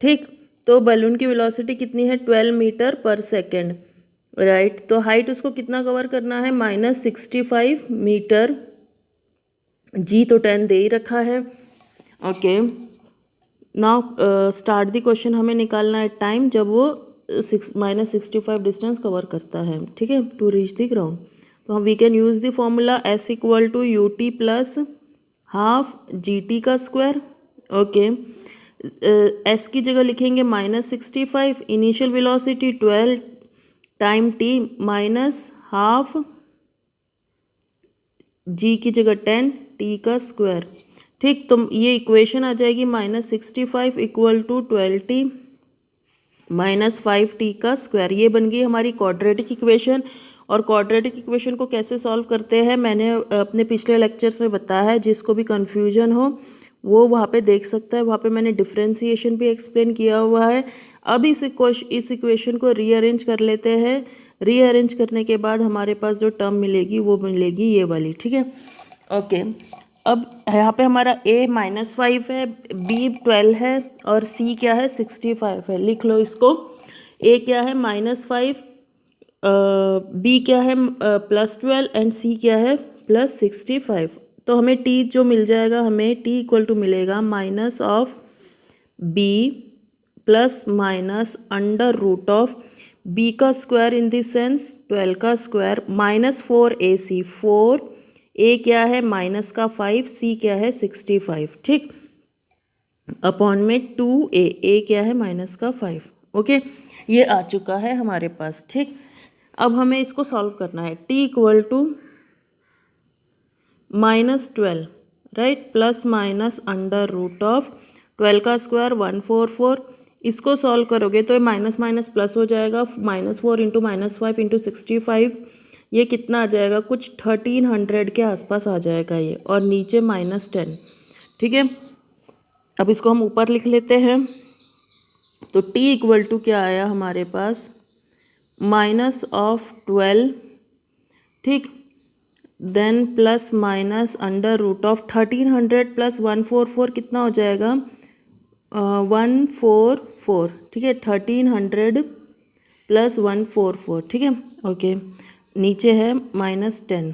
ठीक। तो बलून की वेलोसिटी कितनी है, 12 मीटर पर सेकेंड, राइट। तो हाइट उसको कितना कवर करना है, -65 मीटर, जी तो 10 दे ही रखा है, okay. Now start the question, हमें निकालना है टाइम जब वो -65 डिस्टेंस कवर करता है, ठीक है, टू रीच द ग्राउंड। तो हम we can use the formula S = UT + ½ GT का स्क्वायर, ओके। S की जगह लिखेंगे -65, initial velocity 12 time t -½ G की जगह 10 t का स्क्वायर, ठीक। तो ये इक्वेशन आ जाएगी -65 = 12t -5t का स्क्वायर। ये बन गई हमारी क्वाड्रेटिक इक्वेशन। और क्वाड्रेटिक इक्वेशन को कैसे सॉल्व करते हैं मैंने अपने पिछले लेक्चर्स में बताया है, जिसको भी कन्फ्यूजन हो वो वहाँ पे देख सकता है, वहाँ पे मैंने डिफ्रेंसिएशन भी एक्सप्लेन किया हुआ है। अब इस इक्वेशन को रीअरेंज कर लेते हैं। रीअरेंज करने के बाद हमारे पास जो टर्म मिलेगी वो मिलेगी ये वाली, ठीक है, ओके। अब यहाँ पे हमारा a -5 है, b 12 है और c क्या है, 65 है। लिख लो इसको, a क्या है -5, b क्या है +12 एंड c क्या है +65। तो हमें t जो मिल जाएगा, हमें t = मिलेगा -b ± b का स्क्वायर इन दिस सेंस 12 का स्क्वायर -4ac, 4 a क्या है -5, c क्या है 65, ठीक, अपॉन में 2a, a क्या है -5, ओके। ये आ चुका है हमारे पास, ठीक। अब हमें इसको सॉल्व करना है। t = -12, राइट, ±√12 का स्क्वायर 144। इसको सॉल्व करोगे तो ये माइनस माइनस प्लस हो जाएगा, -4 × -5 × 65, ये कितना आ जाएगा, कुछ 1300 के आसपास आ जाएगा ये, और नीचे -10, ठीक है। अब इसको हम ऊपर लिख लेते हैं। तो t = क्या आया हमारे पास, -12, ठीक, देन ±√1300 + 144 कितना हो जाएगा, 144, ठीक है, 1300 + 144, ठीक है, ओके। नीचे है -10,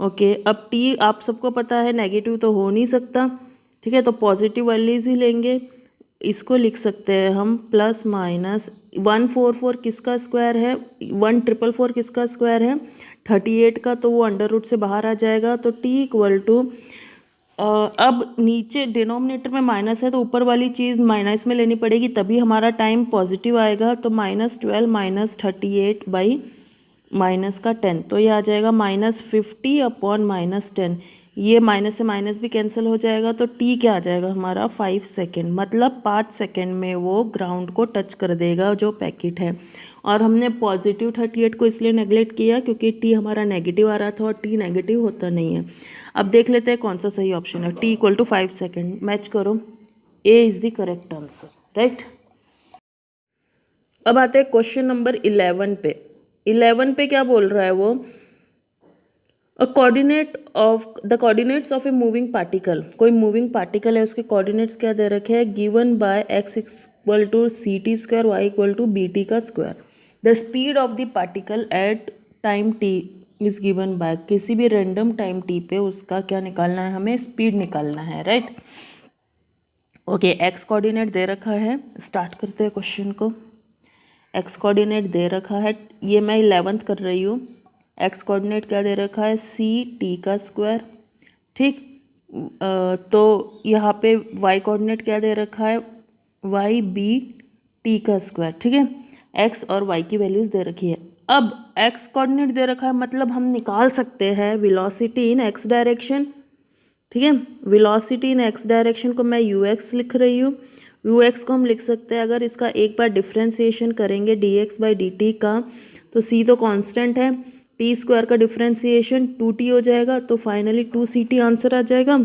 ओके। अब t आप सबको पता है नेगेटिव तो हो नहीं सकता, ठीक है, तो पॉजिटिव वैल्यूज ही लेंगे। इसको लिख सकते हैं हम प्लस माइनस 144 किसका स्क्वायर है, 1444 किसका स्क्वायर है, 38 का, तो वो अंडर रूट से बाहर आ जाएगा। तो टी इक्वल टू, अब नीचे डिनोमिनेटर में माइनस है तो ऊपर वाली चीज़ माइनस में लेनी पड़ेगी, तभी हमारा टाइम पॉजिटिव आएगा। तो -12 माइनस 38 बाई माइनस का 10, तो ये आ जाएगा -50 अपॉन -10। ये माइनस से माइनस भी कैंसिल हो जाएगा, तो टी क्या आ जाएगा हमारा 5 सेकेंड, मतलब 5 सेकेंड में वो ग्राउंड को टच कर देगा जो पैकेट है। और हमने पॉजिटिव 38 को इसलिए नेगलेक्ट किया क्योंकि टी हमारा नेगेटिव आ रहा था और टी नेगेटिव होता नहीं है। अब देख लेते हैं कौन सा सही ऑप्शन है। T equal to 5 second, match करो, A is the correct answer, right. अब आते हैं क्वेश्चन नंबर 11 पे। 11 पे क्या बोल रहा है वो, the coordinates of a moving particle, कोई मूविंग पार्टिकल है, उसके कोऑर्डिनेट्स क्या दे रखे हैं, given by x equal to C T square, Y equal to B T का square. The speed of the particle at time t is given by, किसी भी रेंडम टाइम t पे उसका क्या निकालना है, हमें स्पीड निकालना है, राइट। ओके, x कोऑर्डिनेट दे रखा है, स्टार्ट करते हैं क्वेश्चन को। x कोऑर्डिनेट दे रखा है, ये मैं 11th कर रही हूँ। x कोऑर्डिनेट क्या दे रखा है, सी टी का स्क्वायर, ठीक। तो यहाँ पे y कोऑर्डिनेट क्या दे रखा है, वाई बी टी का स्क्वायर, ठीक है। x और y की वैल्यूज़ दे रखी है। अब x कोऑर्डिनेट दे रखा है, मतलब हम निकाल सकते हैं वेलोसिटी इन x डायरेक्शन, ठीक है। वेलोसिटी इन x डायरेक्शन को मैं ux लिख रही हूँ। ux को हम लिख सकते हैं, अगर इसका एक बार डिफ्रेंसिएशन करेंगे dx बाई dt का, तो c तो कांस्टेंट है, टी स्क्वायर का डिफ्रेंसिएशन 2t हो जाएगा, तो फाइनली 2ct आंसर आ जाएगा,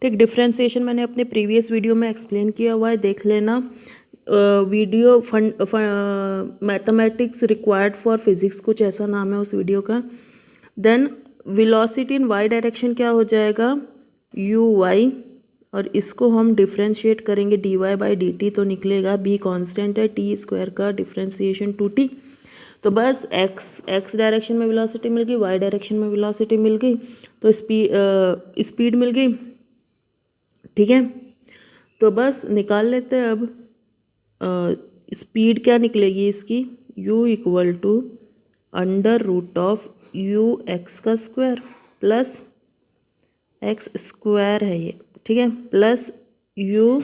ठीक। डिफ्रेंसिएशन मैंने अपने प्रीवियस वीडियो में एक्सप्लेन किया हुआ है, देख लेना। Video mathematics required for physics, कुछ ऐसा नाम है उस वीडियो का। Then velocity in Y direction क्या हो जाएगा, uy, और इसको हम डिफ्रेंशिएट करेंगे dy बाई dt, तो निकलेगा b कांस्टेंट है, टी स्क्वायर का डिफ्रेंशिएशन 2t। तो बस x डायरेक्शन में वेलोसिटी मिल गई, y डायरेक्शन में वेलोसिटी मिल गई, तो स्पीड मिल गई, ठीक है। तो बस निकाल लेते हैं अब। स्पीड क्या निकलेगी इसकी, u equal to under root of U X का स्क्वायर प्लस एक्स स्क्वायर है ये, ठीक है, प्लस यू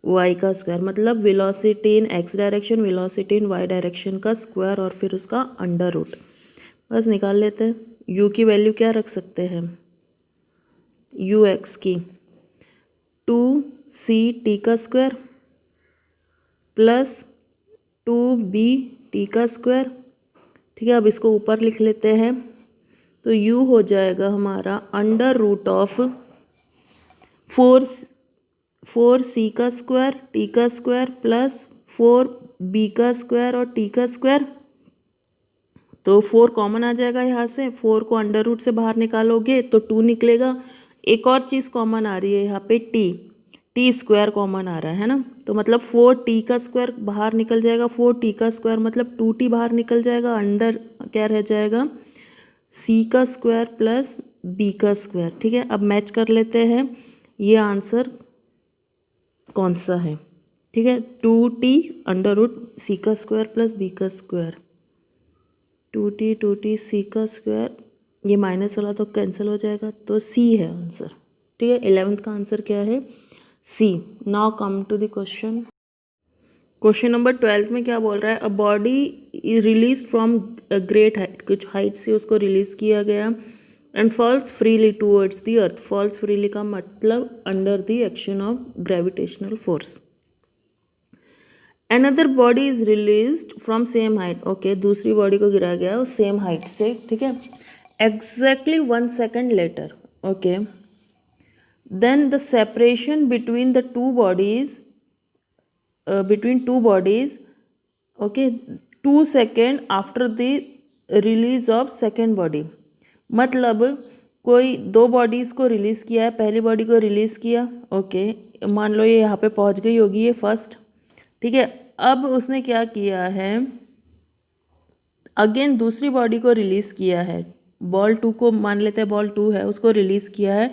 वाई का स्क्वायर, मतलब velocity in X direction, velocity in Y direction का स्क्वायर और फिर उसका अंडर रूट। बस निकाल लेते हैं। यू की वैल्यू क्या रख सकते हैं, यू एक्स की 2ct का स्क्वायर प्लस 2bt का स्क्वायर, ठीक है। अब इसको ऊपर लिख लेते हैं, तो u हो जाएगा हमारा अंडर रूट ऑफ 4c का स्क्वायर, t का स्क्वायर प्लस 4b का स्क्वायर और t का स्क्वायर। तो 4 कॉमन आ जाएगा यहाँ से, 4 को अंडर रूट से बाहर निकालोगे तो 2 निकलेगा। एक और चीज़ कॉमन आ रही है यहाँ पे, टी स्क्वायर कॉमन आ रहा है ना, तो मतलब 4t का स्क्वायर बाहर निकल जाएगा, 4t का स्क्वायर मतलब 2t बाहर निकल जाएगा, अंदर क्या रह जाएगा, c का स्क्वायर प्लस b का स्क्वायर, ठीक है। अब मैच कर लेते हैं, ये आंसर कौन सा है, ठीक है। 2t अंडर रूट सी का स्क्वायर प्लस b का स्क्वायर, 2t c का स्क्वायर, ये माइनस वाला तो कैंसिल हो जाएगा, तो c है आंसर, ठीक है। 11th का आंसर क्या है, c। Now come to the question. Question number 12 में क्या बोल रहा है, a body is release from great height, कुछ हाइट से उसको रिलीज किया गया, and falls freely towards the earth. Falls freely का मतलब under the action of gravitational force. Another body is released from same height, okay, दूसरी body को गिराया गया उस सेम हाइट से, ठीक है, exactly 1 second letter, okay. Then the separation between the two bodies, okay, 2 second after the release of second body. मतलब कोई दो बॉडीज़ को रिलीज़ किया है, पहली बॉडी को रिलीज़ किया, ओके, मान लो ये यहाँ पे पहुँच गई होगी ये फर्स्ट, ठीक है। अब उसने क्या किया है, अगेन दूसरी बॉडी को रिलीज़ किया है, बॉल 2 को मान लेते हैं बॉल 2 है, उसको रिलीज़ किया है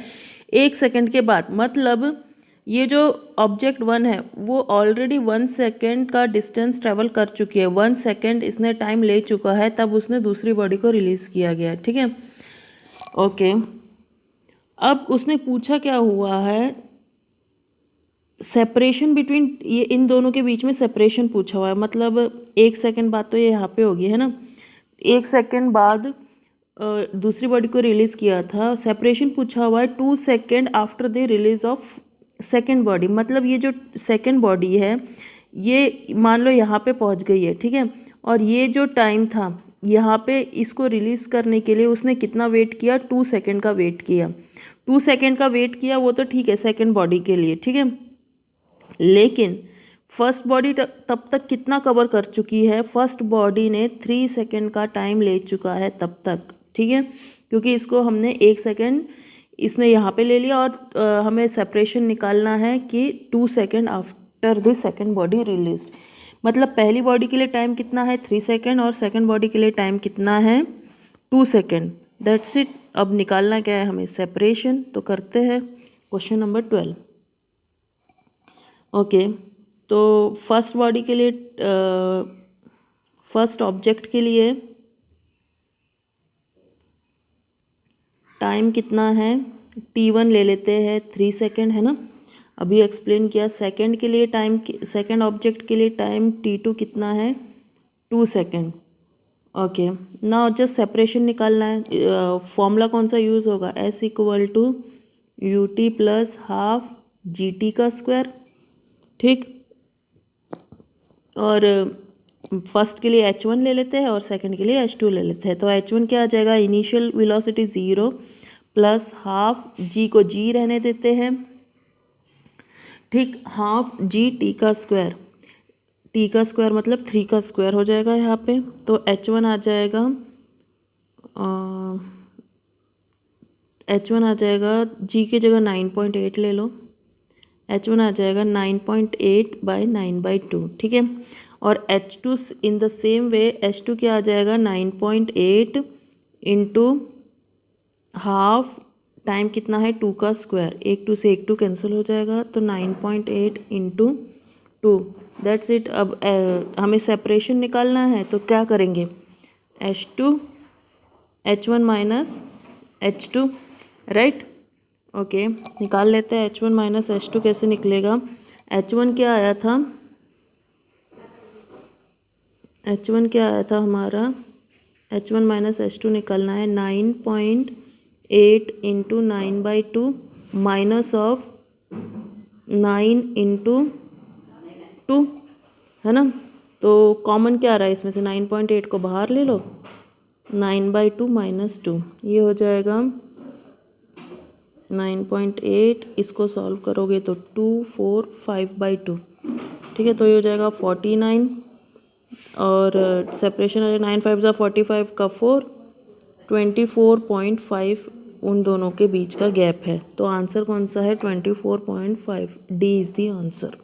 1 सेकेंड के बाद, मतलब ये जो ऑब्जेक्ट 1 है वो ऑलरेडी 1 सेकेंड का डिस्टेंस ट्रेवल कर चुकी है, 1 सेकेंड इसने टाइम ले चुका है, तब उसने दूसरी बॉडी को रिलीज़ किया गया, ठीक है। ओके, अब उसने पूछा क्या हुआ है, सेपरेशन बिटवीन, ये इन दोनों के बीच में सेपरेशन पूछा हुआ है, मतलब 1 सेकेंड बाद तो ये यहाँ पे होगी, है ना। 1 सेकेंड बाद दूसरी बॉडी को रिलीज़ किया था, सेपरेशन पूछा हुआ है 2 second after the release of second body, मतलब ये जो सेकेंड बॉडी है ये मान लो यहाँ पे पहुँच गई है, ठीक है, और ये जो टाइम था यहाँ पे इसको रिलीज़ करने के लिए उसने कितना वेट किया, 2 सेकेंड का वेट किया। 2 सेकेंड का वेट किया वो तो ठीक है सेकेंड बॉडी के लिए, ठीक है, लेकिन फर्स्ट बॉडी तब तक कितना कवर कर चुकी है, फर्स्ट बॉडी ने 3 सेकेंड का टाइम ले चुका है तब तक, ठीक है, क्योंकि इसको हमने 1 सेकेंड इसने यहाँ पे ले लिया और हमें सेपरेशन निकालना है कि 2 second after the second body released, मतलब पहली बॉडी के लिए टाइम कितना है 3 सेकेंड और सेकेंड बॉडी के लिए टाइम कितना है 2 सेकेंड, दैट्स इट। अब निकालना क्या है हमें, सेपरेशन, तो करते हैं क्वेश्चन नंबर 12। ओके, तो फर्स्ट बॉडी के लिए, फर्स्ट ऑब्जेक्ट के लिए टाइम कितना है, t1 ले लेते हैं 3 सेकेंड, है ना, अभी एक्सप्लेन किया। सेकेंड के लिए टाइम, सेकेंड ऑब्जेक्ट के लिए टाइम t2 कितना है 2 second. Okay, now just separation निकालना है, फॉर्मूला कौन सा यूज़ होगा, s equal to U T plus half G T का स्क्वायर, ठीक, और फर्स्ट के लिए h1 ले लेते हैं और सेकंड के लिए h2 ले लेते हैं, तो h1 क्या आ जाएगा, initial velocity 0 plus half g को g रहने देते हैं, ठीक, हाफ जी टी का स्क्वायर, टी का स्क्वायर मतलब 3 का स्क्वायर हो जाएगा यहाँ पे, तो h1 आ जाएगा, h1 आ जाएगा g की जगह 9.8 ले लो, h1 आ जाएगा 9.8 बाई 9/2, ठीक है, और h2 in the same way h2 क्या आ जाएगा 9.8 इंटू हाफ, टाइम कितना है 2 का स्क्वायर, 1 2 से 1 2 कैंसिल हो जाएगा, तो 9.8 इंटू 2, दैट्स इट। अब हमें सेपरेशन निकालना है तो क्या करेंगे, h1 minus h2, right. Okay, निकाल लेते हैं h1 माइनस h2 कैसे निकलेगा, h1 क्या आया था, h1 क्या आया था हमारा, h1 माइनस h2 निकालना है 9.8 इंटू 9/2 माइनस ऑफ 9 इंटू 2, है ना, तो कॉमन क्या आ रहा है इसमें से, 9.8 को बाहर ले लो, 9/2 माइनस 2, ये हो जाएगा 9.8, इसको सॉल्व करोगे तो 2 4 5/2, ठीक है, तो ये हो जाएगा 49, और सेपरेशन है 9 5 ज़ा 45 का 4, 24.5 उन दोनों के बीच का गैप है, तो आंसर कौन सा है 24.5, D is the answer.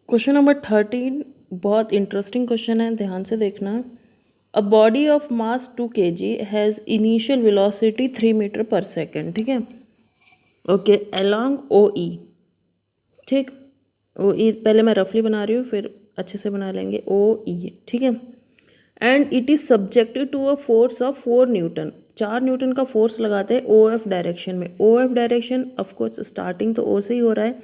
Question number 13 बहुत इंटरेस्टिंग क्वेश्चन है, ध्यान से देखना। A body of mass 2 kg has initial velocity 3 metre per second, ठीक है, ओके, अलॉन्ग ओ ई, ठीक, ओ ई पहले मैं रफली बना रही हूँ फिर अच्छे से बना लेंगे, ओ ई, ठीक है, and it is subjected to a force of 4 newton, 4 newton का फोर्स लगाते हैं ओ एफ डायरेक्शन में, O F direction of course starting तो ओ से ही हो रहा है,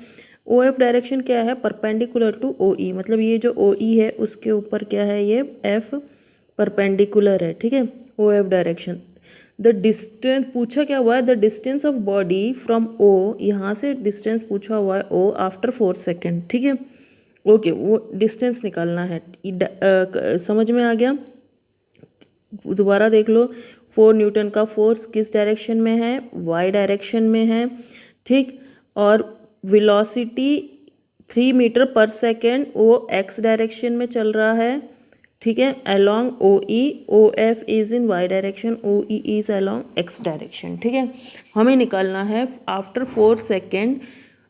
ओ एफ डायरेक्शन क्या है, परपेंडिकुलर टू ओ ई, मतलब ये जो ओ ई है उसके ऊपर क्या है, ये एफ परपेंडिकुलर है, ठीक है, O F direction. The distance पूछा क्या हुआ है, the distance of body from O, यहाँ से डिस्टेंस पूछा हुआ है ओ आफ्टर 4 सेकेंड, ठीक है, ओके, वो डिस्टेंस निकालना है, समझ में आ गया, दोबारा देख लो, 4 न्यूटन का फोर्स किस डायरेक्शन में है, वाई डायरेक्शन में है, ठीक, और वेलोसिटी 3 मीटर पर सेकेंड वो एक्स डायरेक्शन में चल रहा है, ठीक है, along O E, O F is in Y direction, O E is along X direction, ठीक है, हमें निकालना है after 4 second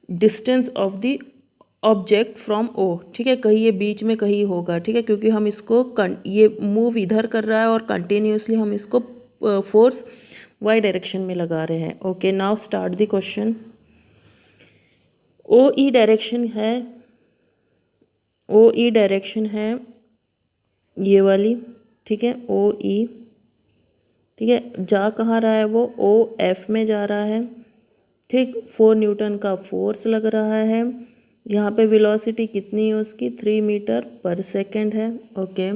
distance of the object from O, ठीक है, कहीं ये बीच में कहीं होगा, ठीक है, क्योंकि हम इसको ये मूव इधर कर रहा है और कंटिन्यूसली हम इसको फोर्स वाई डायरेक्शन में लगा रहे हैं। Okay, now start the question. O E direction है, ओ ई डायरेक्शन है ये वाली, ठीक है, ओ ई, ठीक है। जा कहाँ रहा है वो, ओ एफ में जा रहा है, ठीक। 4 न्यूटन का फोर्स लग रहा है। यहाँ पे वेलोसिटी कितनी है उसकी, 3 मीटर पर सेकेंड है, ओके।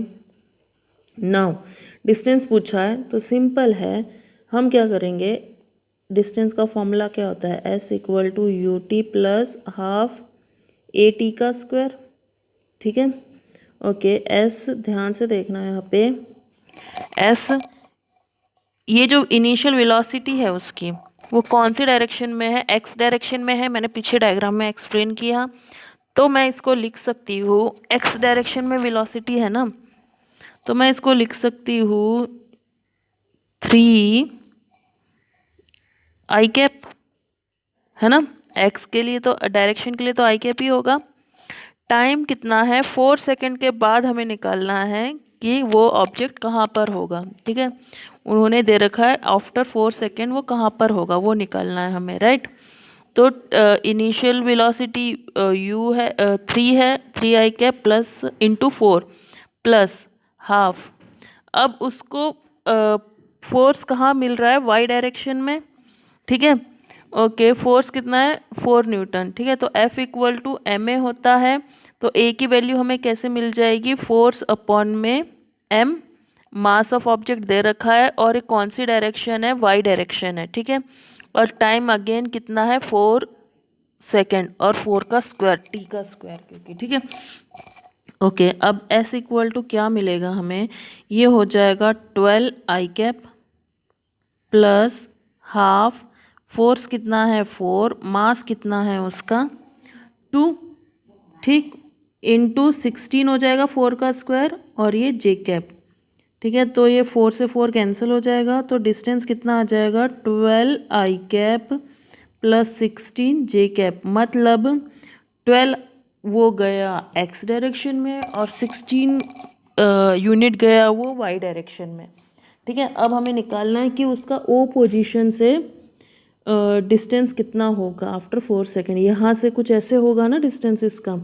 नाउ डिस्टेंस पूछा है तो सिंपल है, हम क्या करेंगे, डिस्टेंस का फॉर्मूला क्या होता है, S equal to U T plus half A T का स्क्वायर, ठीक है, ओके। एस ध्यान से देखना है यहाँ पे, एस ये जो इनिशियल वेलोसिटी है उसकी वो कौन सी डायरेक्शन में है, एक्स डायरेक्शन में है, मैंने पीछे डायग्राम में एक्सप्लेन किया। तो मैं इसको लिख सकती हूँ, एक्स डायरेक्शन में वेलोसिटी है ना, तो मैं इसको लिख सकती हूँ 3 आई कैप, है ना। एक्स के लिए तो डायरेक्शन के लिए तो आई कैप ही होगा। टाइम कितना है, 4 सेकंड के बाद हमें निकालना है कि वो ऑब्जेक्ट कहाँ पर होगा, ठीक है। उन्होंने दे रखा है आफ्टर 4 सेकंड वो कहाँ पर होगा वो निकालना है हमें, राइट। तो इनिशियल वेलोसिटी यू है 3 है, 3 I cap plus into 4 plus half. अब उसको फोर्स कहाँ मिल रहा है, वाई डायरेक्शन में, ठीक है, ओके। फोर्स कितना है, 4 न्यूटन, ठीक है। तो F equal to M A होता है, तो ए की वैल्यू हमें कैसे मिल जाएगी, फोर्स अपॉन में M, mass of object they रखा है और एक कौन सी डायरेक्शन है, वाई डायरेक्शन है, ठीक है। और टाइम अगेन कितना है, 4 सेकेंड और 4 का स्क्वायर, टी का स्क्वायर क्योंकि, ठीक है, ओके। अब S इक्वल टू क्या मिलेगा हमें, ये हो जाएगा 12 I cap plus half, force कितना है 4, मास कितना है उसका 2, ठीक, इंटू 16 हो जाएगा 4 का स्क्वायर और ये जे कैप, ठीक है। तो ये 4 से 4 कैंसिल हो जाएगा, तो डिस्टेंस कितना आ जाएगा 12 I cap plus 16 J cap, मतलब 12 वो गया एक्स डायरेक्शन में और 16 यूनिट गया वो वाई डायरेक्शन में, ठीक है। अब हमें निकालना है कि उसका ओ पोजीशन से डिस्टेंस कितना होगा आफ्टर 4 सेकेंड, यहाँ से कुछ ऐसे होगा ना डिस्टेंस इसका,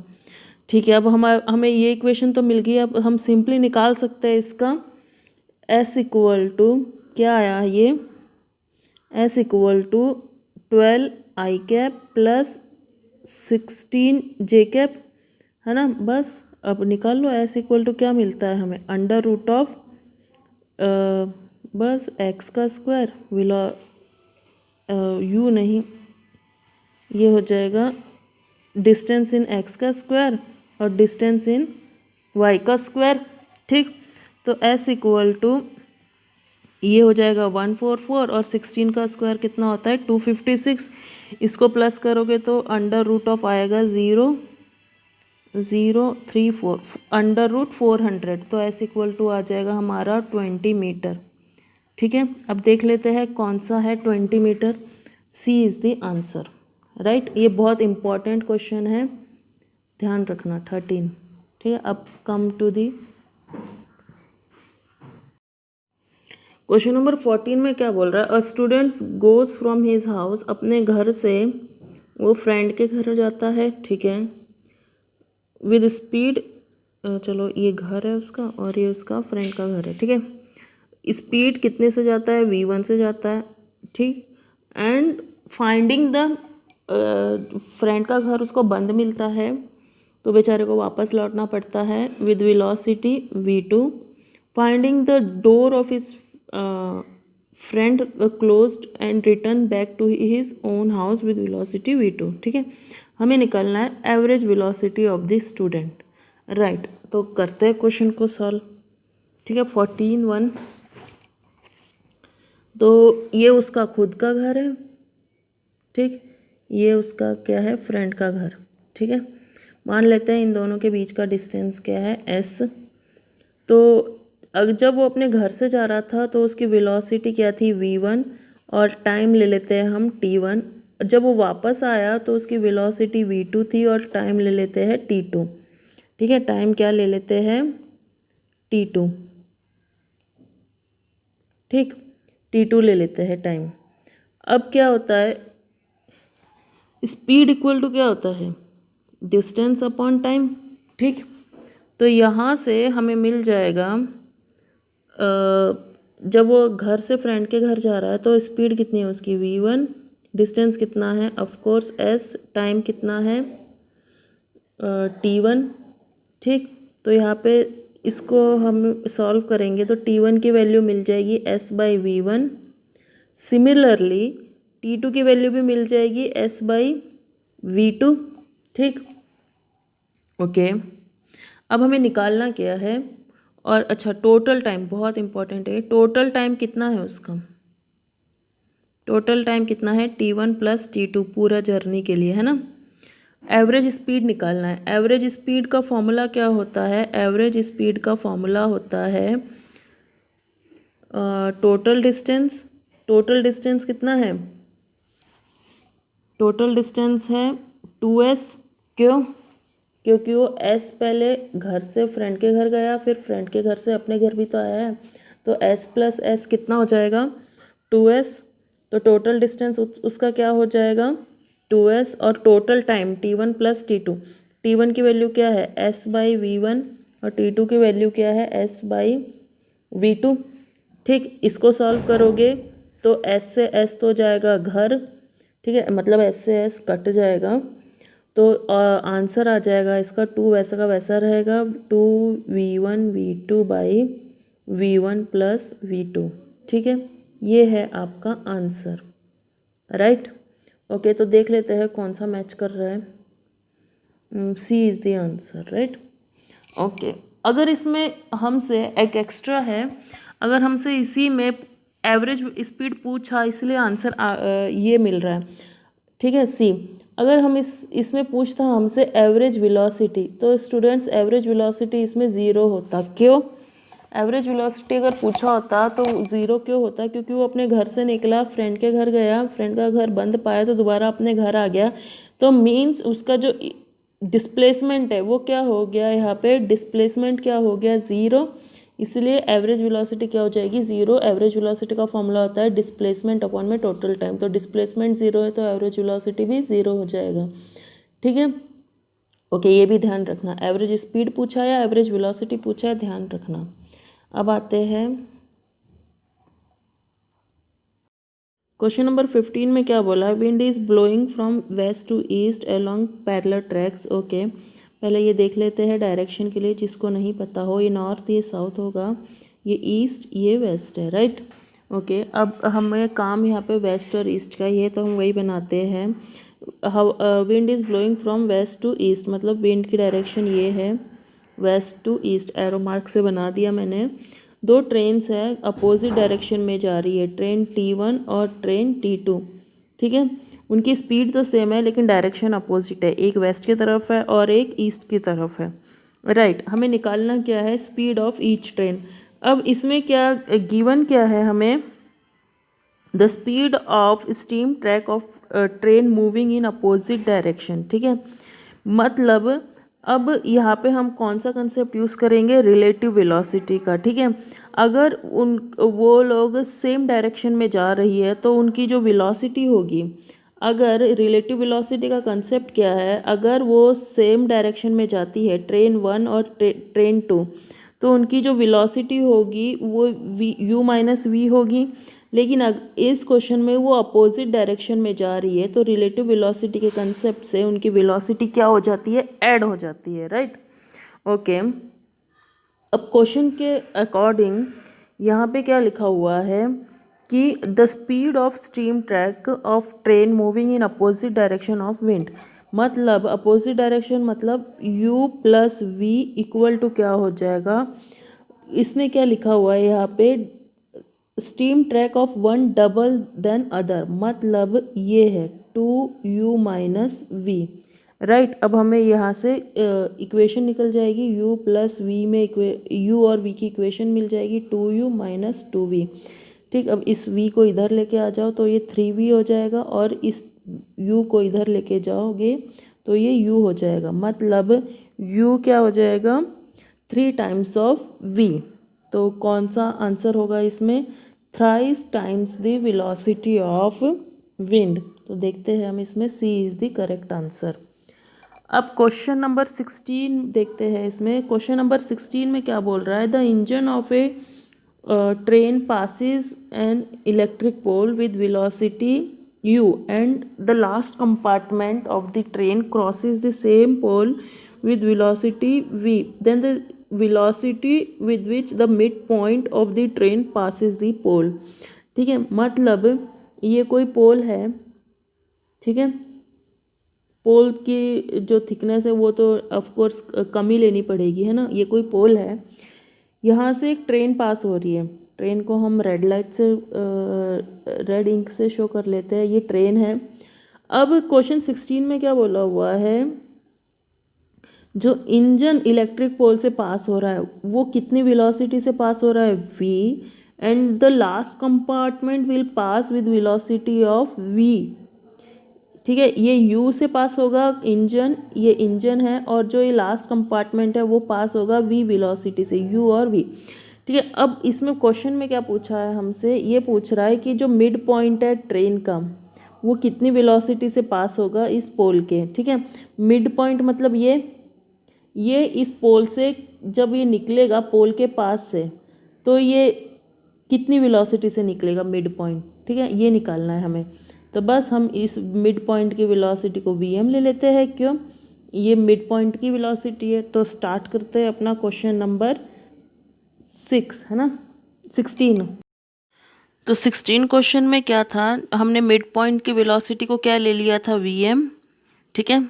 ठीक है। अब हमें ये इक्वेशन तो मिल गई, अब हम सिंपली निकाल सकते हैं इसका S इक्वल टू क्या आया ये, S equal to 12 I cap plus 16 J cap, है ना। बस अब निकाल लो S इक्वल टू क्या मिलता है हमें, अंडर रूट ऑफ बस x का स्क्वायर विला u नहीं, ये हो जाएगा डिस्टेंस इन x का स्क्वायर और डिस्टेंस इन y का स्क्वायर, ठीक। तो S इक्वल टू ये हो जाएगा 144 और 16 का स्क्वायर कितना होता है 256, इसको प्लस करोगे तो अंडर रूट ऑफ आएगा 0.034 अंडर रूट 400, तो S इक्वल टू आ जाएगा हमारा 20 मीटर, ठीक है। अब देख लेते हैं कौन सा है 20 metre, C is the answer, right. ये बहुत इंपॉर्टेंट क्वेश्चन है, ध्यान रखना 13, ठीक है। अब come to the question number 14 में क्या बोल रहा है, a student goes from his house, अपने घर से वो फ्रेंड के घर जाता है, ठीक है, विद स्पीड, चलो ये घर है उसका और ये उसका फ्रेंड का घर है, ठीक है। स्पीड कितने से जाता है, v1 से जाता है, ठीक। एंड फाइंडिंग द फ्रेंड का घर उसको बंद मिलता है तो बेचारे को वापस लौटना पड़ता है with velocity v2, finding the door of his friend closed and return back to his own house with velocity v2, ठीक है। हमें निकालना है average velocity of the student, right. तो करते हैं क्वेश्चन को सॉल्व, ठीक है। 14(1), तो ये उसका खुद का घर है, ठीक, ये उसका क्या है फ्रेंड का घर, ठीक है। मान लेते हैं इन दोनों के बीच का डिस्टेंस क्या है s। तो अगर जब वो अपने घर से जा रहा था तो उसकी वेलोसिटी क्या थी v1 और टाइम ले लेते हैं हम t1, जब वो वापस आया तो उसकी वेलोसिटी v2 थी और टाइम ले लेते हैं t2, ठीक है। टाइम क्या ले लेते हैं t2, ठीक, t2 ले लेते हैं टाइम। अब क्या होता है स्पीड इक्वल टू क्या होता है, डिस्टेंस अपॉन टाइम। ठीक, तो यहाँ से हमें मिल जाएगा जब वो घर से फ्रेंड के घर जा रहा है तो स्पीड कितनी है उसकी, v1, डिस्टेंस कितना है, ऑफ कोर्स s, टाइम कितना है t1। ठीक, तो यहाँ पे इसको हम सॉल्व करेंगे तो t1 की वैल्यू मिल जाएगी s/v1। सिमिलरली t2 की वैल्यू भी मिल जाएगी s/v2। ठीक, ओके। अब हमें निकालना क्या है, और अच्छा टोटल टाइम बहुत इंपॉर्टेंट है, टोटल टाइम कितना है उसका, टोटल टाइम कितना है t1 + t2 पूरा जर्नी के लिए, है ना। एवरेज स्पीड निकालना है। एवरेज स्पीड का फॉर्मूला क्या होता है, एवरेज स्पीड का फॉर्मूला होता है टोटल डिस्टेंस। टोटल डिस्टेंस कितना है, टोटल डिस्टेंस है 2s। क्यों, क्योंकि वो s पहले घर से फ्रेंड के घर गया, फिर फ्रेंड के घर से अपने घर भी तो आया है, तो s + s कितना हो जाएगा 2s। तो टोटल डिस्टेंस उसका क्या हो जाएगा 2s, और total time t1 + t2। t1 की वैल्यू क्या है s/v1 और t2 की वैल्यू क्या है s/v2। ठीक, इसको सॉल्व करोगे तो s से s तो जाएगा घर, ठीक है, मतलब s से s कट जाएगा, तो आंसर आ जाएगा इसका 2 वैसा का वैसा रहेगा, 2v1v2/v1 + v2। ठीक है, ये है आपका आंसर, राइट। ओके, तो देख लेते हैं कौन सा मैच कर रहा है। C is the answer, right. Okay, अगर इसमें हमसे एक एक्स्ट्रा है, अगर हमसे इसी में एवरेज स्पीड पूछा इसलिए आंसर ये मिल रहा है, ठीक है, सी। अगर हम इसमें पूछता हमसे एवरेज वेलोसिटी, तो स्टूडेंट्स एवरेज वेलोसिटी इसमें ज़ीरो होता। क्यों, एवरेज वेलोसिटी अगर पूछा होता तो ज़ीरो क्यों होता, क्योंकि वो अपने घर से निकला, फ्रेंड के घर गया, फ्रेंड का घर बंद पाया तो दोबारा अपने घर आ गया, तो मीन्स उसका जो डिस्प्लेसमेंट है वो क्या हो गया, यहाँ पे डिस्प्लेसमेंट क्या हो गया ज़ीरो, इसलिए एवरेज वेलोसिटी क्या हो जाएगी ज़ीरो। एवरेज वेलोसिटी का फॉर्मूला होता है डिस्प्लेसमेंट अपॉन में टोटल टाइम, तो डिस्प्लेसमेंट ज़ीरो है तो एवरेज वेलोसिटी भी ज़ीरो हो जाएगा। ठीक है, ओके, ये भी ध्यान रखना, एवरेज स्पीड पूछा या एवरेज वेलोसिटी पूछा है, ध्यान रखना। अब आते हैं क्वेश्चन नंबर 15 में क्या बोला है, wind is blowing from west to east along parallel tracks. Okay, पहले ये देख लेते हैं डायरेक्शन के लिए, जिसको नहीं पता हो, ये नॉर्थ ये साउथ होगा, ये ईस्ट ये वेस्ट है, राइट। ओके, अब हमें काम यहाँ पे वेस्ट और ईस्ट का ही है, तो हम वही बनाते हैं। Wind is blowing from west to east, मतलब विंड की डायरेक्शन ये है west to east, arrow mark से बना दिया मैंने। दो ट्रेन्स है अपोजिट डायरेक्शन में जा रही है, ट्रेन T1 और ट्रेन T2। ठीक है, उनकी स्पीड तो सेम है लेकिन डायरेक्शन अपोजिट है, एक वेस्ट की तरफ है और एक ईस्ट की तरफ है, राइट। हमें निकालना क्या है, स्पीड ऑफ ईच ट्रेन। अब इसमें क्या गिवन क्या है हमें, the speed of steam track of train moving in opposite direction. ठीक है, मतलब अब यहाँ पे हम कौन सा कंसेप्ट यूज़ करेंगे, रिलेटिव वेलोसिटी का। ठीक है, अगर वो लोग सेम डायरेक्शन में जा रही है तो उनकी जो वेलोसिटी होगी, अगर रिलेटिव वेलोसिटी का कंसेप्ट क्या है, अगर वो सेम डायरेक्शन में जाती है ट्रेन 1 और ट्रेन 2, तो उनकी जो वेलोसिटी होगी वो u-v होगी। लेकिन इस क्वेश्चन में वो अपोजिट डायरेक्शन में जा रही है, तो रिलेटिव वेलोसिटी के कंसेप्ट से उनकी वेलोसिटी क्या हो जाती है, ऐड हो जाती है, राइट। ओके, अब क्वेश्चन के अकॉर्डिंग यहाँ पे क्या लिखा हुआ है कि the speed of steam track of train moving in opposite direction of wind, मतलब अपोजिट डायरेक्शन मतलब u + v इक्वल टू क्या हो जाएगा, इसने क्या लिखा हुआ है यहाँ पे, steam track of one double than other, मतलब ये है 2u - v, राइट। अब हमें यहाँ से इक्वेशन निकल जाएगी, u + v में u और v की इक्वेशन मिल जाएगी 2u - 2v। ठीक, अब इस v को इधर लेके आ जाओ तो ये 3v हो जाएगा, और इस u को इधर लेके जाओगे तो ये u हो जाएगा, मतलब u क्या हो जाएगा 3 टाइम्स ऑफ v। तो कौन सा आंसर होगा इसमें, thrice times the velocity of wind. तो देखते हैं हम इसमें सी इज़ द करेक्ट आंसर। अब क्वेश्चन नंबर 16 देखते हैं। इसमें क्वेश्चन नंबर 16 में क्या बोल रहा है, the engine of A train passes an electric pole with velocity u and the last compartment of the train crosses the same pole with velocity v, then the velocity with which the midpoint of the train passes the pole। ठीक है, मतलब ये कोई पोल है, ठीक है, पोल की जो थिकनेस है वो तो ऑफ कोर्स कम ही लेनी पड़ेगी, है ना। ये कोई पोल है, यहाँ से एक ट्रेन पास हो रही है। ट्रेन को हम रेड लाइट से रेड इंक से शो कर लेते हैं, ये ट्रेन है। अब क्वेश्चन 16 में क्या बोला हुआ है, जो इंजन इलेक्ट्रिक पोल से पास हो रहा है वो कितनी वेलोसिटी से पास हो रहा है, v, and the last compartment will pass with velocity of v। ठीक है, ये u से पास होगा इंजन, ये इंजन है, और जो ये लास्ट कंपार्टमेंट है वो पास होगा v वेलोसिटी से, u और v। ठीक है, अब इसमें क्वेश्चन में क्या पूछा है हमसे, ये पूछ रहा है कि जो मिड पॉइंट है ट्रेन का वो कितनी वेलोसिटी से पास होगा इस पोल के। ठीक है, मिड पॉइंट मतलब ये इस पोल से जब ये निकलेगा पोल के पास से, तो ये कितनी वेलोसिटी से निकलेगा मिड पॉइंट। ठीक है, ये निकालना है हमें। तो बस हम इस मिड पॉइंट की वेलोसिटी को vm ले लेते हैं, क्यों, ये मिड पॉइंट की वेलोसिटी है। तो स्टार्ट करते हैं अपना क्वेश्चन नंबर 6, है ना, 16। तो 16 क्वेश्चन में क्या था, हमने मिड पॉइंट की वेलोसिटी को क्या ले लिया था, vm। ठीक है,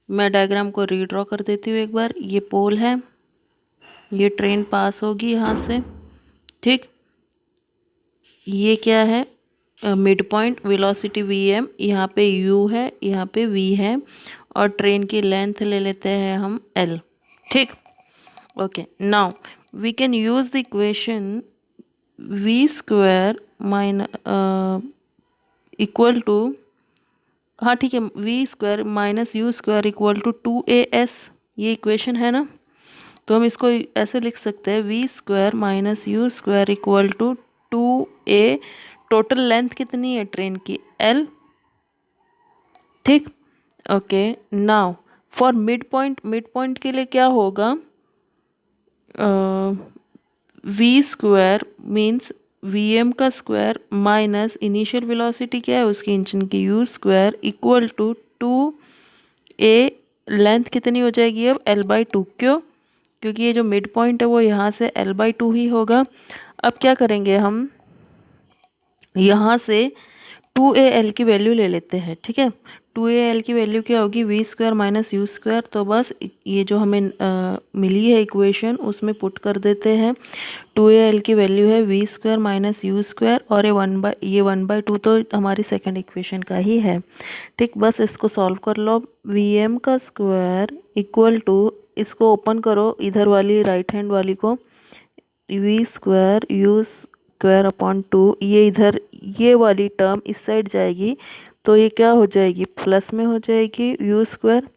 मैं डायग्राम को रीड्रॉ कर देती हूँ एक बार। ये पोल है, ये ट्रेन पास होगी यहाँ से, ठीक, ये क्या है, मिड पॉइंट, वेलोसिटी vm, यहाँ पे u है, यहाँ पे v है, और ट्रेन की लेंथ ले लेते हैं हम l। ठीक, okay, now we can use the equation v square equal to, हाँ ठीक है, v square minus U square equal to 2as, ये इक्वेशन है ना। तो हम इसको ऐसे लिख सकते हैं, v square minus U square equal to 2a, total length कितनी है ट्रेन की, l। ठीक, okay, now for mid point के लिए क्या होगा, v स्क्वायर मीन्स vm का स्क्वायर माइनस इनिशियल वेलोसिटी क्या है उसकी, इंजन की, u square equal to 2a, length कितनी हो जाएगी अब, l/2। क्यों, क्योंकि ये जो मिड पॉइंट है वो यहाँ से l/2 ही होगा। अब क्या करेंगे हम, यहाँ से 2al की वैल्यू ले लेते हैं। ठीक है, 2al की वैल्यू क्या होगी, v square minus U square. तो बस ये जो हमें मिली है इक्वेशन उसमें पुट कर देते हैं। 2al की वैल्यू है v square minus U square, और ये 1/2 तो हमारी सेकंड इक्वेशन का ही है। ठीक, बस इसको सॉल्व कर लो। vm का स्क्वायर इक्वल टू, इसको ओपन करो इधर वाली राइट हैंड वाली को, v square you square upon 2, ये इधर ये वाली टर्म इस साइड जाएगी, तो ये क्या हो जाएगी, प्लस में हो जाएगी यू स्क्वायर।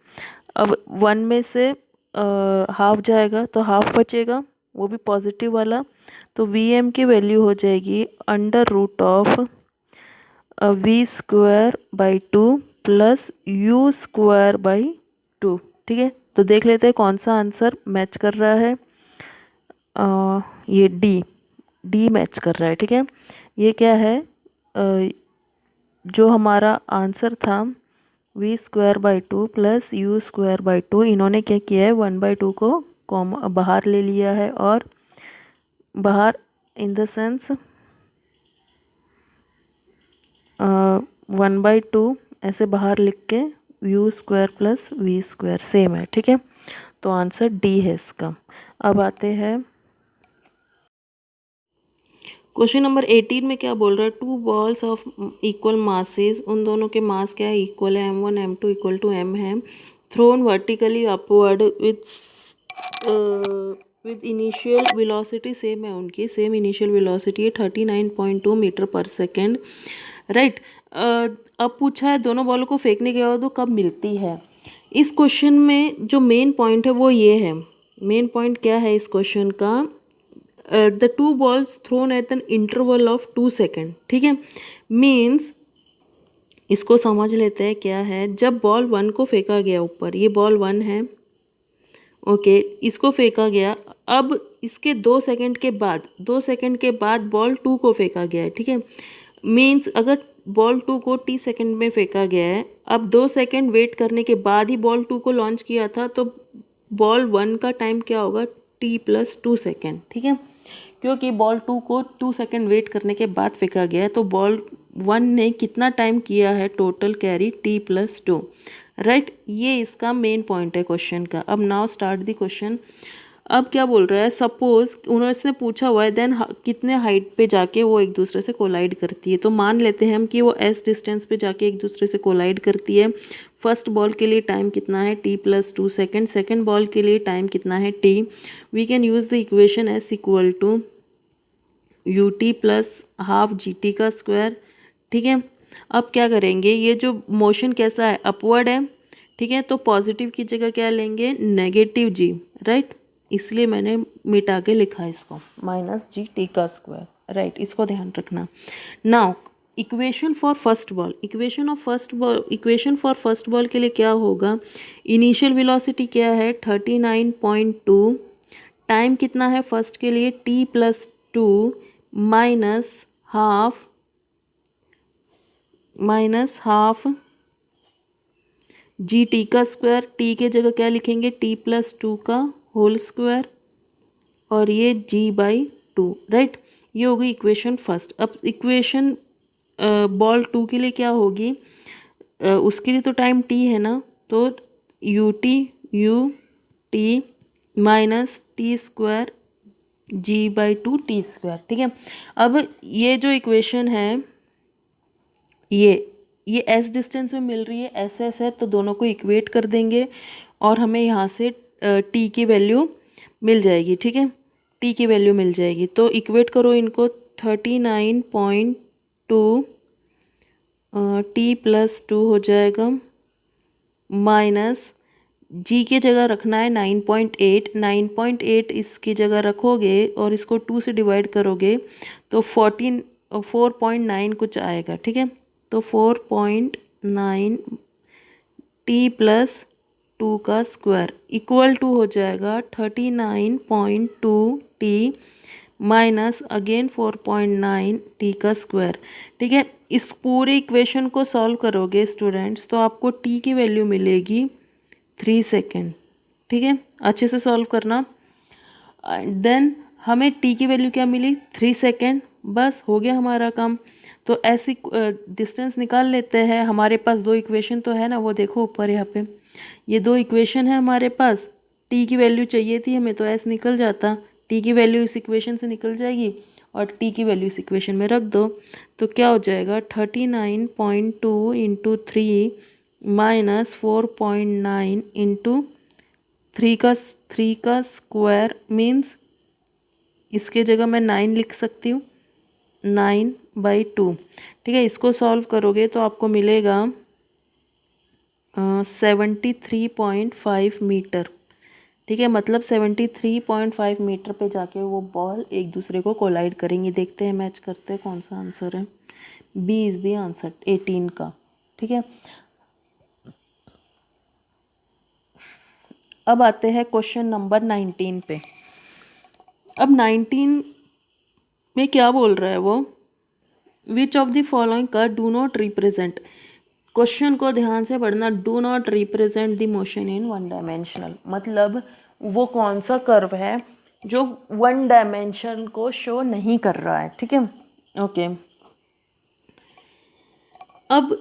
अब 1 में से हाफ जाएगा तो हाफ बचेगा, वो भी पॉजिटिव वाला। तो vm की वैल्यू हो जाएगी √of v square by 2 plus you square by 2। ठीक है, तो देख लेते हैं कौन सा आंसर मैच कर रहा है। ये डी मैच कर रहा है। ठीक है, ये क्या है, जो हमारा आंसर था v square by 2 plus you square by 2, इन्होंने क्या किया है, 1/2 को बाहर ले लिया है, और बाहर इन द सेंस 1/2 ऐसे बाहर लिख के you square plus v square same है। ठीक है, तो आंसर डी है इसका। अब आते हैं क्वेश्चन नंबर 18 में क्या बोल रहा है, 2 बॉल्स ऑफ इक्वल मासेस, उन दोनों के मास क्या है, इक्वल है, m1 m2 equal to m है, thrown vertically upward with initial velocity same है, उनकी सेम इनिशियल वेलोसिटी है 39.2 मीटर पर सेकेंड। राइट, अब पूछा है दोनों बॉलों को फेंकने के बाद वो कब मिलती है। इस क्वेश्चन में जो मेन पॉइंट है वो ये है, मेन पॉइंट क्या है इस क्वेश्चन का, the 2 balls thrown at an interval of 2 seconds। ठीक है, मीन्स इसको समझ लेते हैं क्या है। जब बॉल 1 को फेंका गया ऊपर, ये बॉल 1 है, ओके, इसको फेंका गया। अब इसके 2 सेकंड के बाद बॉल 2 को फेंका गया है, ठीक है। मीन्स अगर बॉल 2 को t सेकंड में फेंका गया है, अब 2 सेकंड वेट करने के बाद ही बॉल 2 को लॉन्च किया था, तो बॉल 1 का टाइम क्या होगा, t+2 सेकंड, ठीक है। क्योंकि बॉल 2 को 2 सेकंड वेट करने के बाद फेंका गया है, तो बॉल 1 ने कितना टाइम किया है टोटल कैरी, t+2, राइट। ये इसका मेन पॉइंट है क्वेश्चन का। अब नाउ स्टार्ट द क्वेश्चन। अब क्या बोल रहा है, सपोज उन्होंने पूछा हुआ है देन कितने हाइट पे जाके वो एक दूसरे से कोलाइड करती है। तो मान लेते हैं हम कि वो s डिस्टेंस पे जाके एक दूसरे से कोलाइड करती है। फर्स्ट बॉल के लिए टाइम कितना है, t+2 सेकेंड। सेकेंड बॉल के लिए टाइम कितना है, t। We can use the equation s equal to ut plus half gt का स्क्वायर, ठीक है। अब क्या करेंगे, ये जो मोशन कैसा है, अपवर्ड है, ठीक है। तो पॉजिटिव की जगह क्या लेंगे, नेगेटिव g, राइट। इसलिए मैंने मिटा के लिखा इसको, -gt का स्क्वायर, राइट। इसको ध्यान रखना। Now equation for first ball, equation for first ball के लिए क्या होगा, इनिशियल वेलोसिटी क्या है 39.2, टाइम कितना है फर्स्ट के लिए t+2 minus half G T का स्क्वायर। टी के जगह क्या लिखेंगे, t+2 का होल स्क्वायर, और ये g/2, राइट। ये होगी इक्वेशन फर्स्ट। अब इक्वेशन बॉल 2 के लिए क्या होगी, उसके लिए तो टाइम t है ना, तो ut minus T square g/2 T square, ठीक है। अब ये जो इक्वेशन है, ये s डिस्टेंस में मिल रही है, एस है, तो दोनों को इक्वेट कर देंगे और हमें यहाँ से t की वैल्यू मिल जाएगी, ठीक है। t की वैल्यू मिल जाएगी, तो इक्वेट करो इनको। 39.2 t+2 हो जाएगा, माइनस जी की जगह रखना है 9.8 इसकी जगह रखोगे और इसको 2 से डिवाइड करोगे तो 4.9 कुछ आएगा, ठीक है। तो 4.9 t+2 का स्क्वायर इक्वल टू हो जाएगा 39.2 t माइनस अगेन 4.9 t का स्क्वायर, ठीक है। इस पूरे इक्वेशन को सॉल्व करोगे स्टूडेंट्स, तो आपको t की वैल्यू मिलेगी 3 सेकेंड, ठीक है। अच्छे से सॉल्व करना। देन हमें t की वैल्यू क्या मिली, 3 सेकेंड, बस हो गया हमारा काम। तो ऐसी डिस्टेंस निकाल लेते हैं। हमारे पास 2 इक्वेशन तो है ना, वो देखो ऊपर यहाँ पे ये 2 इक्वेशन है हमारे पास। t की वैल्यू चाहिए थी हमें, तो s निकल जाता, t की वैल्यू इस इक्वेशन से निकल जाएगी और t की वैल्यू इस इक्वेशन में रख दो। तो क्या हो जाएगा, 39.2 इंटू 3 माइनस 4.9 इंटू 3 का स्क्वायर, मीन्स इसके जगह मैं 9 लिख सकती हूँ, 9/2, ठीक है। इसको सॉल्व करोगे तो आपको मिलेगा 73.5 मीटर, ठीक है। मतलब 73.5 मीटर पे जाके वो बॉल एक दूसरे को कोलाइड करेंगी। देखते हैं, मैच करते हैं कौन सा आंसर है। बी इज़ द आंसर 18 का, ठीक है। अब आते हैं क्वेश्चन नंबर 19 पे। अब 19 में क्या बोल रहा है वो, विच ऑफ द फॉलोइंग कर डू नॉट रिप्रेजेंट, क्वेश्चन को ध्यान से पढ़ना, do not represent the motion in 1 dimensional, मतलब वो कौन सा कर्व है जो 1 डायमेंशन को शो नहीं कर रहा है, ठीक है। ओके, अब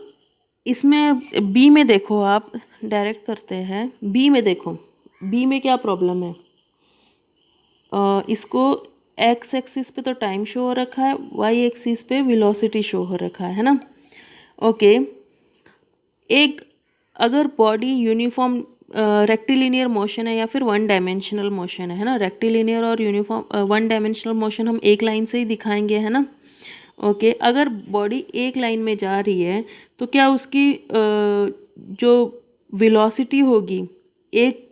इसमें बी में देखो, आप डायरेक्ट करते हैं। बी में देखो, बी में क्या प्रॉब्लम है, इसको एक्स एक्सिस पे तो टाइम शो हो रखा है, वाई एक्सिस पे वेलोसिटी शो हो रखा है ना। ओके, एक अगर बॉडी यूनिफॉर्म रेक्टिलिनियर मोशन है या फिर 1 डायमेंशनल मोशन है ना, रेक्टिलिनियर और यूनिफॉर्म 1 डायमेंशनल मोशन हम एक लाइन से ही दिखाएंगे, है ना। ओके, अगर बॉडी एक लाइन में जा रही है तो क्या उसकी जो वेलोसिटी होगी, एक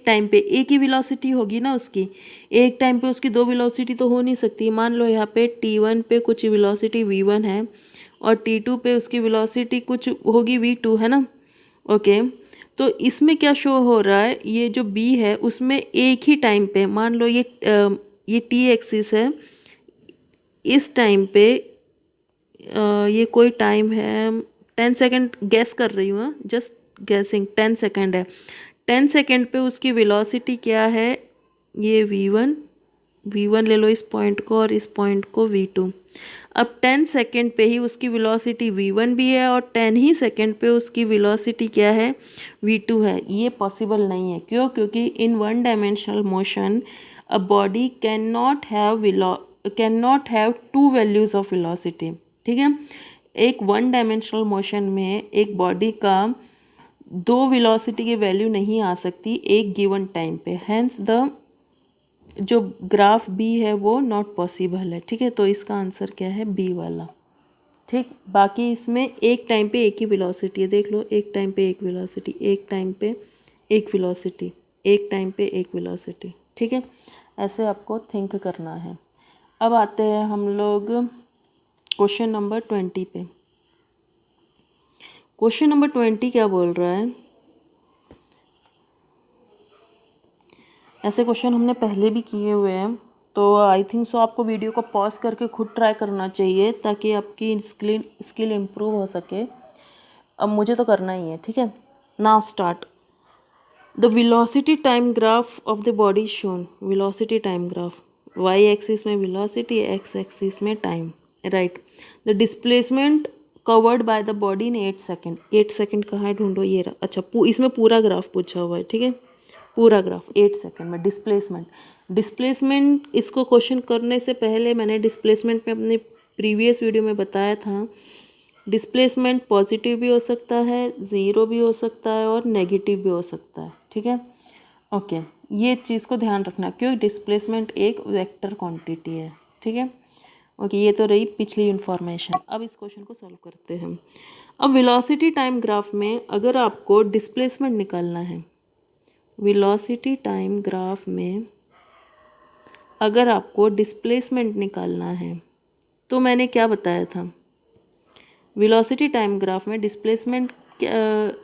टाइम पे एक ही वेलोसिटी होगी ना उसकी, एक टाइम पे उसकी 2 वेलोसिटी तो हो नहीं सकती। मान लो यहाँ पे t1 पे कुछ वेलोसिटी v1 है और T2 पे उसकी वेलोसिटी कुछ होगी V2, है ना। ओके, तो इसमें क्या शो हो रहा है, ये जो B है उसमें एक ही टाइम पे, मान लो ये T एक्सिस है, इस टाइम पे ये कोई टाइम है 10 सेकेंड गैस कर रही हूँ, जस्ट गैसिंग, 10 सेकेंड है। 10 सेकेंड पे उसकी वेलोसिटी क्या है, ये V1 ले लो इस पॉइंट को और इस पॉइंट को V2। अब 10 सेकेंड पे ही उसकी वेलोसिटी V1 भी है और 10 ही सेकेंड पे उसकी वेलोसिटी क्या है, V2 है। ये पॉसिबल नहीं है, क्यों? क्योंकि in one dimensional motion a body can not have two values of velocity. ठीक है, एक वन डायमेंशनल मोशन में एक बॉडी का दो वेलोसिटी की वैल्यू नहीं आ सकती एक गिवन टाइम पे, हैंस द जो ग्राफ बी है वो नॉट पॉसिबल है। ठीक है, तो इसका आंसर क्या है, बी वाला। ठीक, बाकी इसमें एक टाइम पे एक ही वेलोसिटी है, देख लो, एक टाइम पे एक वेलोसिटी, एक टाइम पे एक वेलोसिटी, एक टाइम पे एक वेलोसिटी। ठीक है, ऐसे आपको थिंक करना है। अब आते हैं हम लोग क्वेश्चन नंबर 20 पे। क्वेश्चन नंबर 20 क्या बोल रहा है, ऐसे क्वेश्चन हमने पहले भी किए हुए हैं, तो आई थिंक सो आपको वीडियो को पॉज करके खुद ट्राई करना चाहिए ताकि आपकी स्किल इम्प्रूव हो सके। अब मुझे तो करना ही है। ठीक है, now start. The velocity time graph of the body shown, velocity time graph, Y axis में वेलोसिटी, एक्स एक्सिस में time, right. The displacement covered by the body in 8 second, 8 second कहाँ है, ढूंढो, ये रहा। अच्छा, इसमें पूरा ग्राफ पूछा हुआ है। ठीक है, पूरा ग्राफ 8 सेकेंड में। डिस्प्लेसमेंट इसको क्वेश्चन करने से पहले मैंने डिस्प्लेसमेंट में अपने प्रीवियस वीडियो में बताया था, डिस्प्लेसमेंट पॉजिटिव भी हो सकता है, ज़ीरो भी हो सकता है और नेगेटिव भी हो सकता है। ठीक है, ओके, ये चीज़ को ध्यान रखना, क्योंकि डिस्प्लेसमेंट एक वेक्टर क्वांटिटी है। ठीक है, ओके, ये तो रही पिछली इन्फॉर्मेशन। अब इस क्वेश्चन को सॉल्व करते हैं। अब वेलोसिटी टाइम ग्राफ में अगर आपको डिस्प्लेसमेंट निकालना है, वेलोसिटी टाइम ग्राफ में अगर आपको डिस्प्लेसमेंट निकालना है, तो मैंने क्या बताया था, वेलोसिटी टाइम ग्राफ में डिस्प्लेसमेंट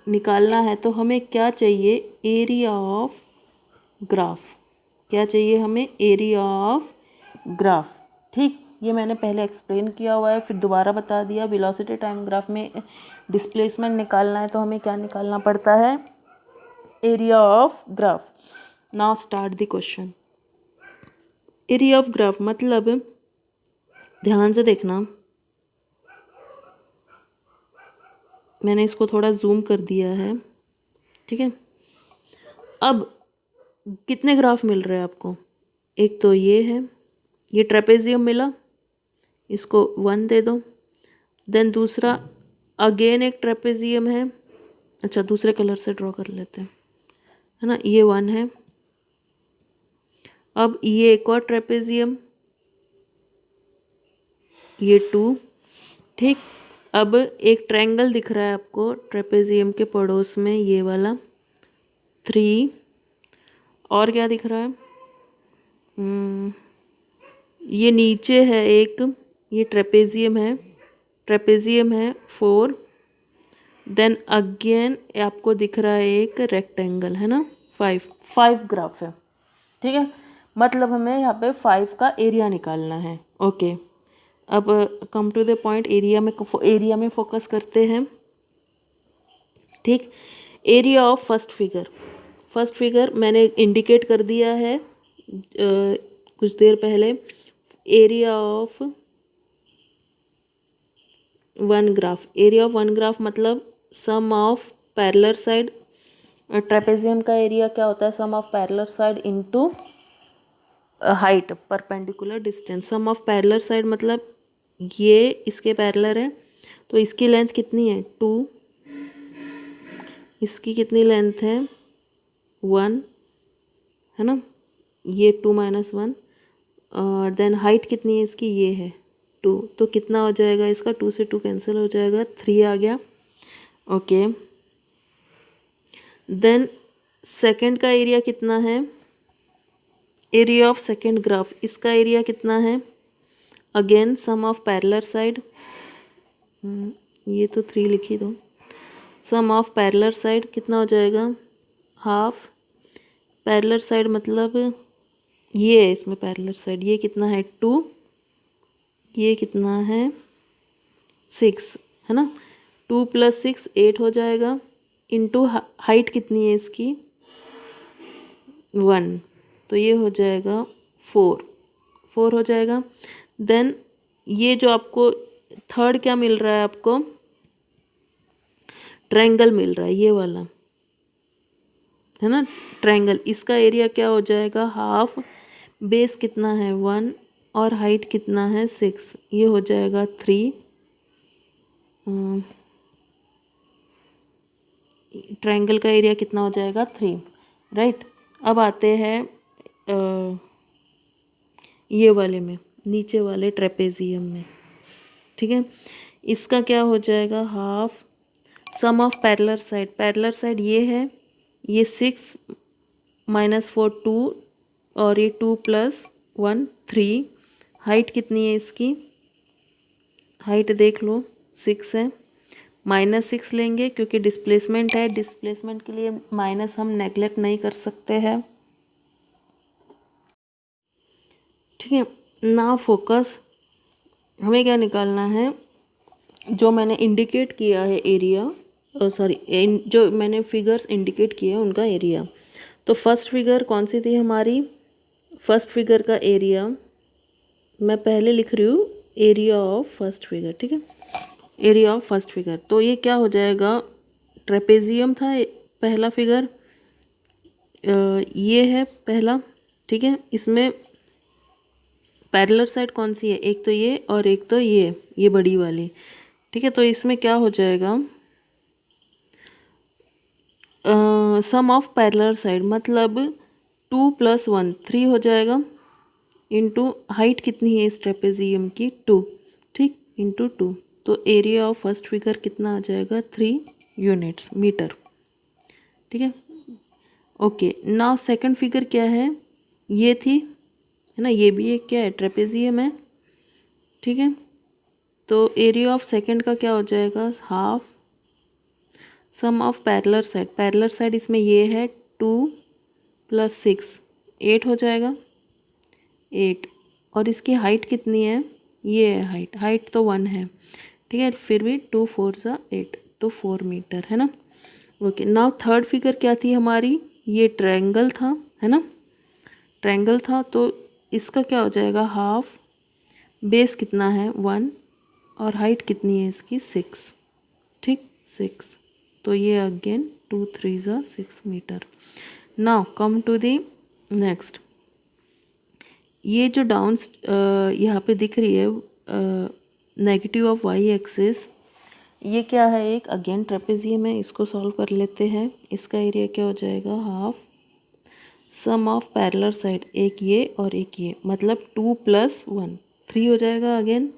निकालना है तो हमें क्या चाहिए, एरिया ऑफ ग्राफ। क्या चाहिए हमें, एरिया ऑफ ग्राफ। ठीक, ये मैंने पहले एक्सप्लेन किया हुआ है, फिर दोबारा बता दिया। वेलोसिटी टाइम ग्राफ में डिस्प्लेसमेंट निकालना है तो हमें क्या निकालना पड़ता है, area of graph. Now start the question. Area of graph मतलब, ध्यान से देखना, मैंने इसको थोड़ा जूम कर दिया है। ठीक है, अब कितने ग्राफ मिल रहे हैं आपको, एक तो ये है, ये ट्रेपेजियम मिला, इसको 1 दे दो। देन दूसरा अगेन एक ट्रेपेजियम है, अच्छा दूसरे कलर से ड्रॉ कर लेते हैं, है ना, ये 1 है। अब ये एक और ट्रेपेजियम, ये 2। ठीक, अब एक ट्रायंगल दिख रहा है आपको ट्रेपेजियम के पड़ोस में, ये वाला 3। और क्या दिख रहा है, ये नीचे है एक, ये ट्रेपेजियम है 4। देन अगेन आपको दिख रहा है एक रेक्टेंगल, है ना, 5 ग्राफ है। ठीक है, मतलब हमें यहाँ पे 5 का एरिया निकालना है। ओके, अब come to the point, area में फोकस करते हैं। ठीक, एरिया ऑफ फर्स्ट फिगर मैंने इंडिकेट कर दिया है कुछ देर पहले, एरिया ऑफ वन ग्राफ मतलब sum of parallel side. Trapezium का एरिया क्या होता है, sum of parallel side into height perpendicular distance. Sum of parallel side मतलब ये इसके पैरेलल है, तो इसकी लेंथ कितनी है, 2, इसकी कितनी लेंथ है, 1, है ना, ये 2 - 1। देन हाइट कितनी है इसकी, ये है 2, तो कितना हो जाएगा इसका, 2 से 2 कैंसिल हो जाएगा, 3 आ गया। ओके, देन सेकंड का एरिया कितना है, एरिया ऑफ सेकंड ग्राफ, इसका एरिया कितना है, again sum of parallel side, ये तो 3 लिखी दो। सम ऑफ पैरेलल साइड कितना हो जाएगा, हाफ। पैरेलल साइड मतलब ये है, इसमें पैरेलल साइड ये कितना है 2, ये कितना है 6, है ना। 2 + 6 8 हो जाएगा, इंटू हाइट कितनी है इसकी 1, तो ये हो जाएगा 4 हो जाएगा। देन ये जो आपको थर्ड क्या मिल रहा है, आपको ट्रायंगल मिल रहा है, ये वाला है ना ट्रायंगल। इसका एरिया क्या हो जाएगा हाफ, बेस कितना है 1 और हाइट कितना है 6, ये हो जाएगा 3। ट्रायंगल का एरिया कितना हो जाएगा 3, राइट। अब आते हैं ये वाले में, नीचे वाले ट्रेपेजियम में, ठीक है। इसका क्या हो जाएगा half, sum of parallel side, parallel side ये है, ये 6 - 4 2 और ये 2 + 1 3। हाइट कितनी है इसकी, हाइट देख लो 6 है, -6 लेंगे क्योंकि डिस्प्लेसमेंट है, डिस्प्लेसमेंट के लिए माइनस हम नेगलेक्ट नहीं कर सकते हैं, ठीक है ना। फोकस हमें क्या निकालना है, जो मैंने इंडिकेट किया है एरिया, सॉरी जो मैंने फिगर्स इंडिकेट किए हैं उनका एरिया। तो फर्स्ट फिगर कौन सी थी हमारी, फर्स्ट फिगर का एरिया मैं पहले लिख रही हूँ, एरिया ऑफ फर्स्ट फिगर, ठीक है, एरिया ऑफ फर्स्ट फिगर। तो ये क्या हो जाएगा, ट्रेपेजियम था पहला फिगर, ये है पहला, ठीक है। इसमें पैरेलल साइड कौन सी है, एक तो ये और एक तो ये बड़ी वाली, ठीक है। तो इसमें क्या हो जाएगा, सम ऑफ पैरेलल साइड मतलब 2 + 1 3 हो जाएगा, इंटू हाइट कितनी है इस ट्रेपेजियम की 2, ठीक, इंटू 2। तो एरिया ऑफ फर्स्ट फिगर कितना आ जाएगा 3 यूनिट्स मीटर, ठीक है। ओके नाउ सेकंड फिगर क्या है, ये थी, है ना, ये भी एक क्या है ट्रेपेजियम है, ठीक है। तो एरिया ऑफ सेकंड का क्या हो जाएगा half, sum of parallel side, parallel side इसमें ये है 2 + 6 8 हो जाएगा, 8। और इसकी हाइट कितनी है, ये है हाइट, हाइट तो 1 है, ठीक है, फिर भी 2 4 = 8 तो 4 मीटर, है ना। ओके नाउ थर्ड फिगर क्या थी हमारी, ये ट्रायंगल था, है ना, ट्रायंगल था। तो इसका क्या हो जाएगा हाफ, बेस कितना है 1 और हाइट कितनी है इसकी 6, ठीक 6। तो ये again 2 3 = 6 metre. Now come to the next, ये जो डाउन यहाँ पे दिख रही है नेगेटिव ऑफ वाई एक्सिस, ये क्या है, एक अगेन ट्रेपेजियम है, इसको सॉल्व कर लेते हैं। इसका एरिया क्या हो जाएगा half, sum of parallel side, एक ये और एक ये, मतलब 2 + 1 3 हो जाएगा अगेन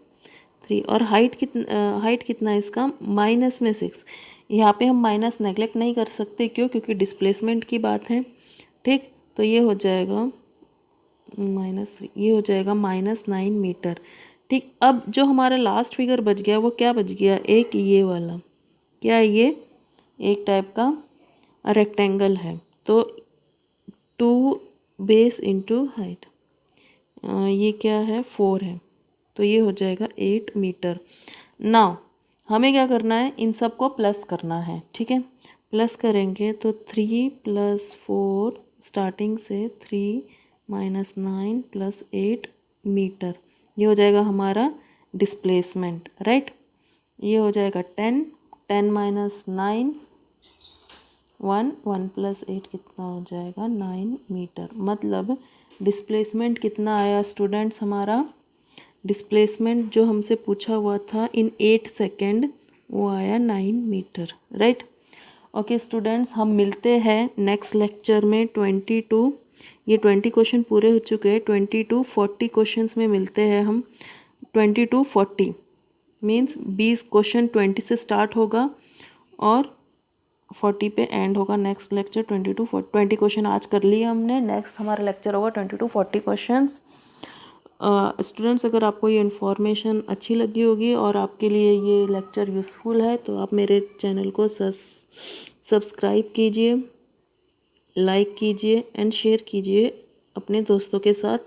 3। और हाइट कितना है इसका -6, यहाँ पे हम माइनस नेगलेक्ट नहीं कर सकते, क्यों, क्योंकि डिस्प्लेसमेंट की बात है, ठीक। तो ये हो जाएगा -3, ये हो जाएगा -9 मीटर, ठीक। अब जो हमारा लास्ट फिगर बच गया वो क्या बच गया, एक ये वाला, क्या है ये, एक टाइप का रेक्टेंगल है। तो 2 बेस इंटू हाइट, ये क्या है 4 है, तो ये हो जाएगा 8 मीटर। नाउ हमें क्या करना है, इन सब को प्लस करना है, ठीक है। प्लस करेंगे तो 3 + 4 स्टार्टिंग से 3 - 9 + 8 मीटर, ये हो जाएगा हमारा डिस्प्लेसमेंट, राइट। ये हो जाएगा 10 10 - 9 1 1 + 8 कितना हो जाएगा 9 मीटर। मतलब डिस्प्लेसमेंट कितना आया स्टूडेंट्स, हमारा डिस्प्लेसमेंट जो हमसे पूछा हुआ था इन 8 सेकेंड, वो आया 9 मीटर, राइट। ओके स्टूडेंट्स, हम मिलते हैं नेक्स्ट लेक्चर में 22, ये 20 क्वेश्चन पूरे हो चुके हैं, 22 40 क्वेश्चंस में मिलते हैं हम। 22 40 मीन्स 20 क्वेश्चन 20 से स्टार्ट होगा और 40 पे एंड होगा नेक्स्ट लेक्चर। 20 क्वेश्चन आज कर लिए हमने, नेक्स्ट हमारा लेक्चर होगा 22 40 क्वेश्चंस। स्टूडेंट्स, अगर आपको ये इन्फॉर्मेशन अच्छी लगी होगी और आपके लिए ये लेक्चर यूज़फुल है तो आप मेरे चैनल को सब्सक्राइब कीजिए, लाइक कीजिए एंड शेयर कीजिए अपने दोस्तों के साथ,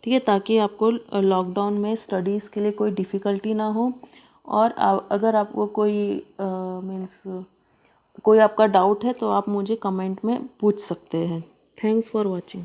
ठीक है, ताकि आपको लॉकडाउन में स्टडीज़ के लिए कोई डिफ़िकल्टी ना हो। और अगर आपको कोई मीन्स कोई आपका डाउट है तो आप मुझे कमेंट में पूछ सकते हैं। Thanks for watching.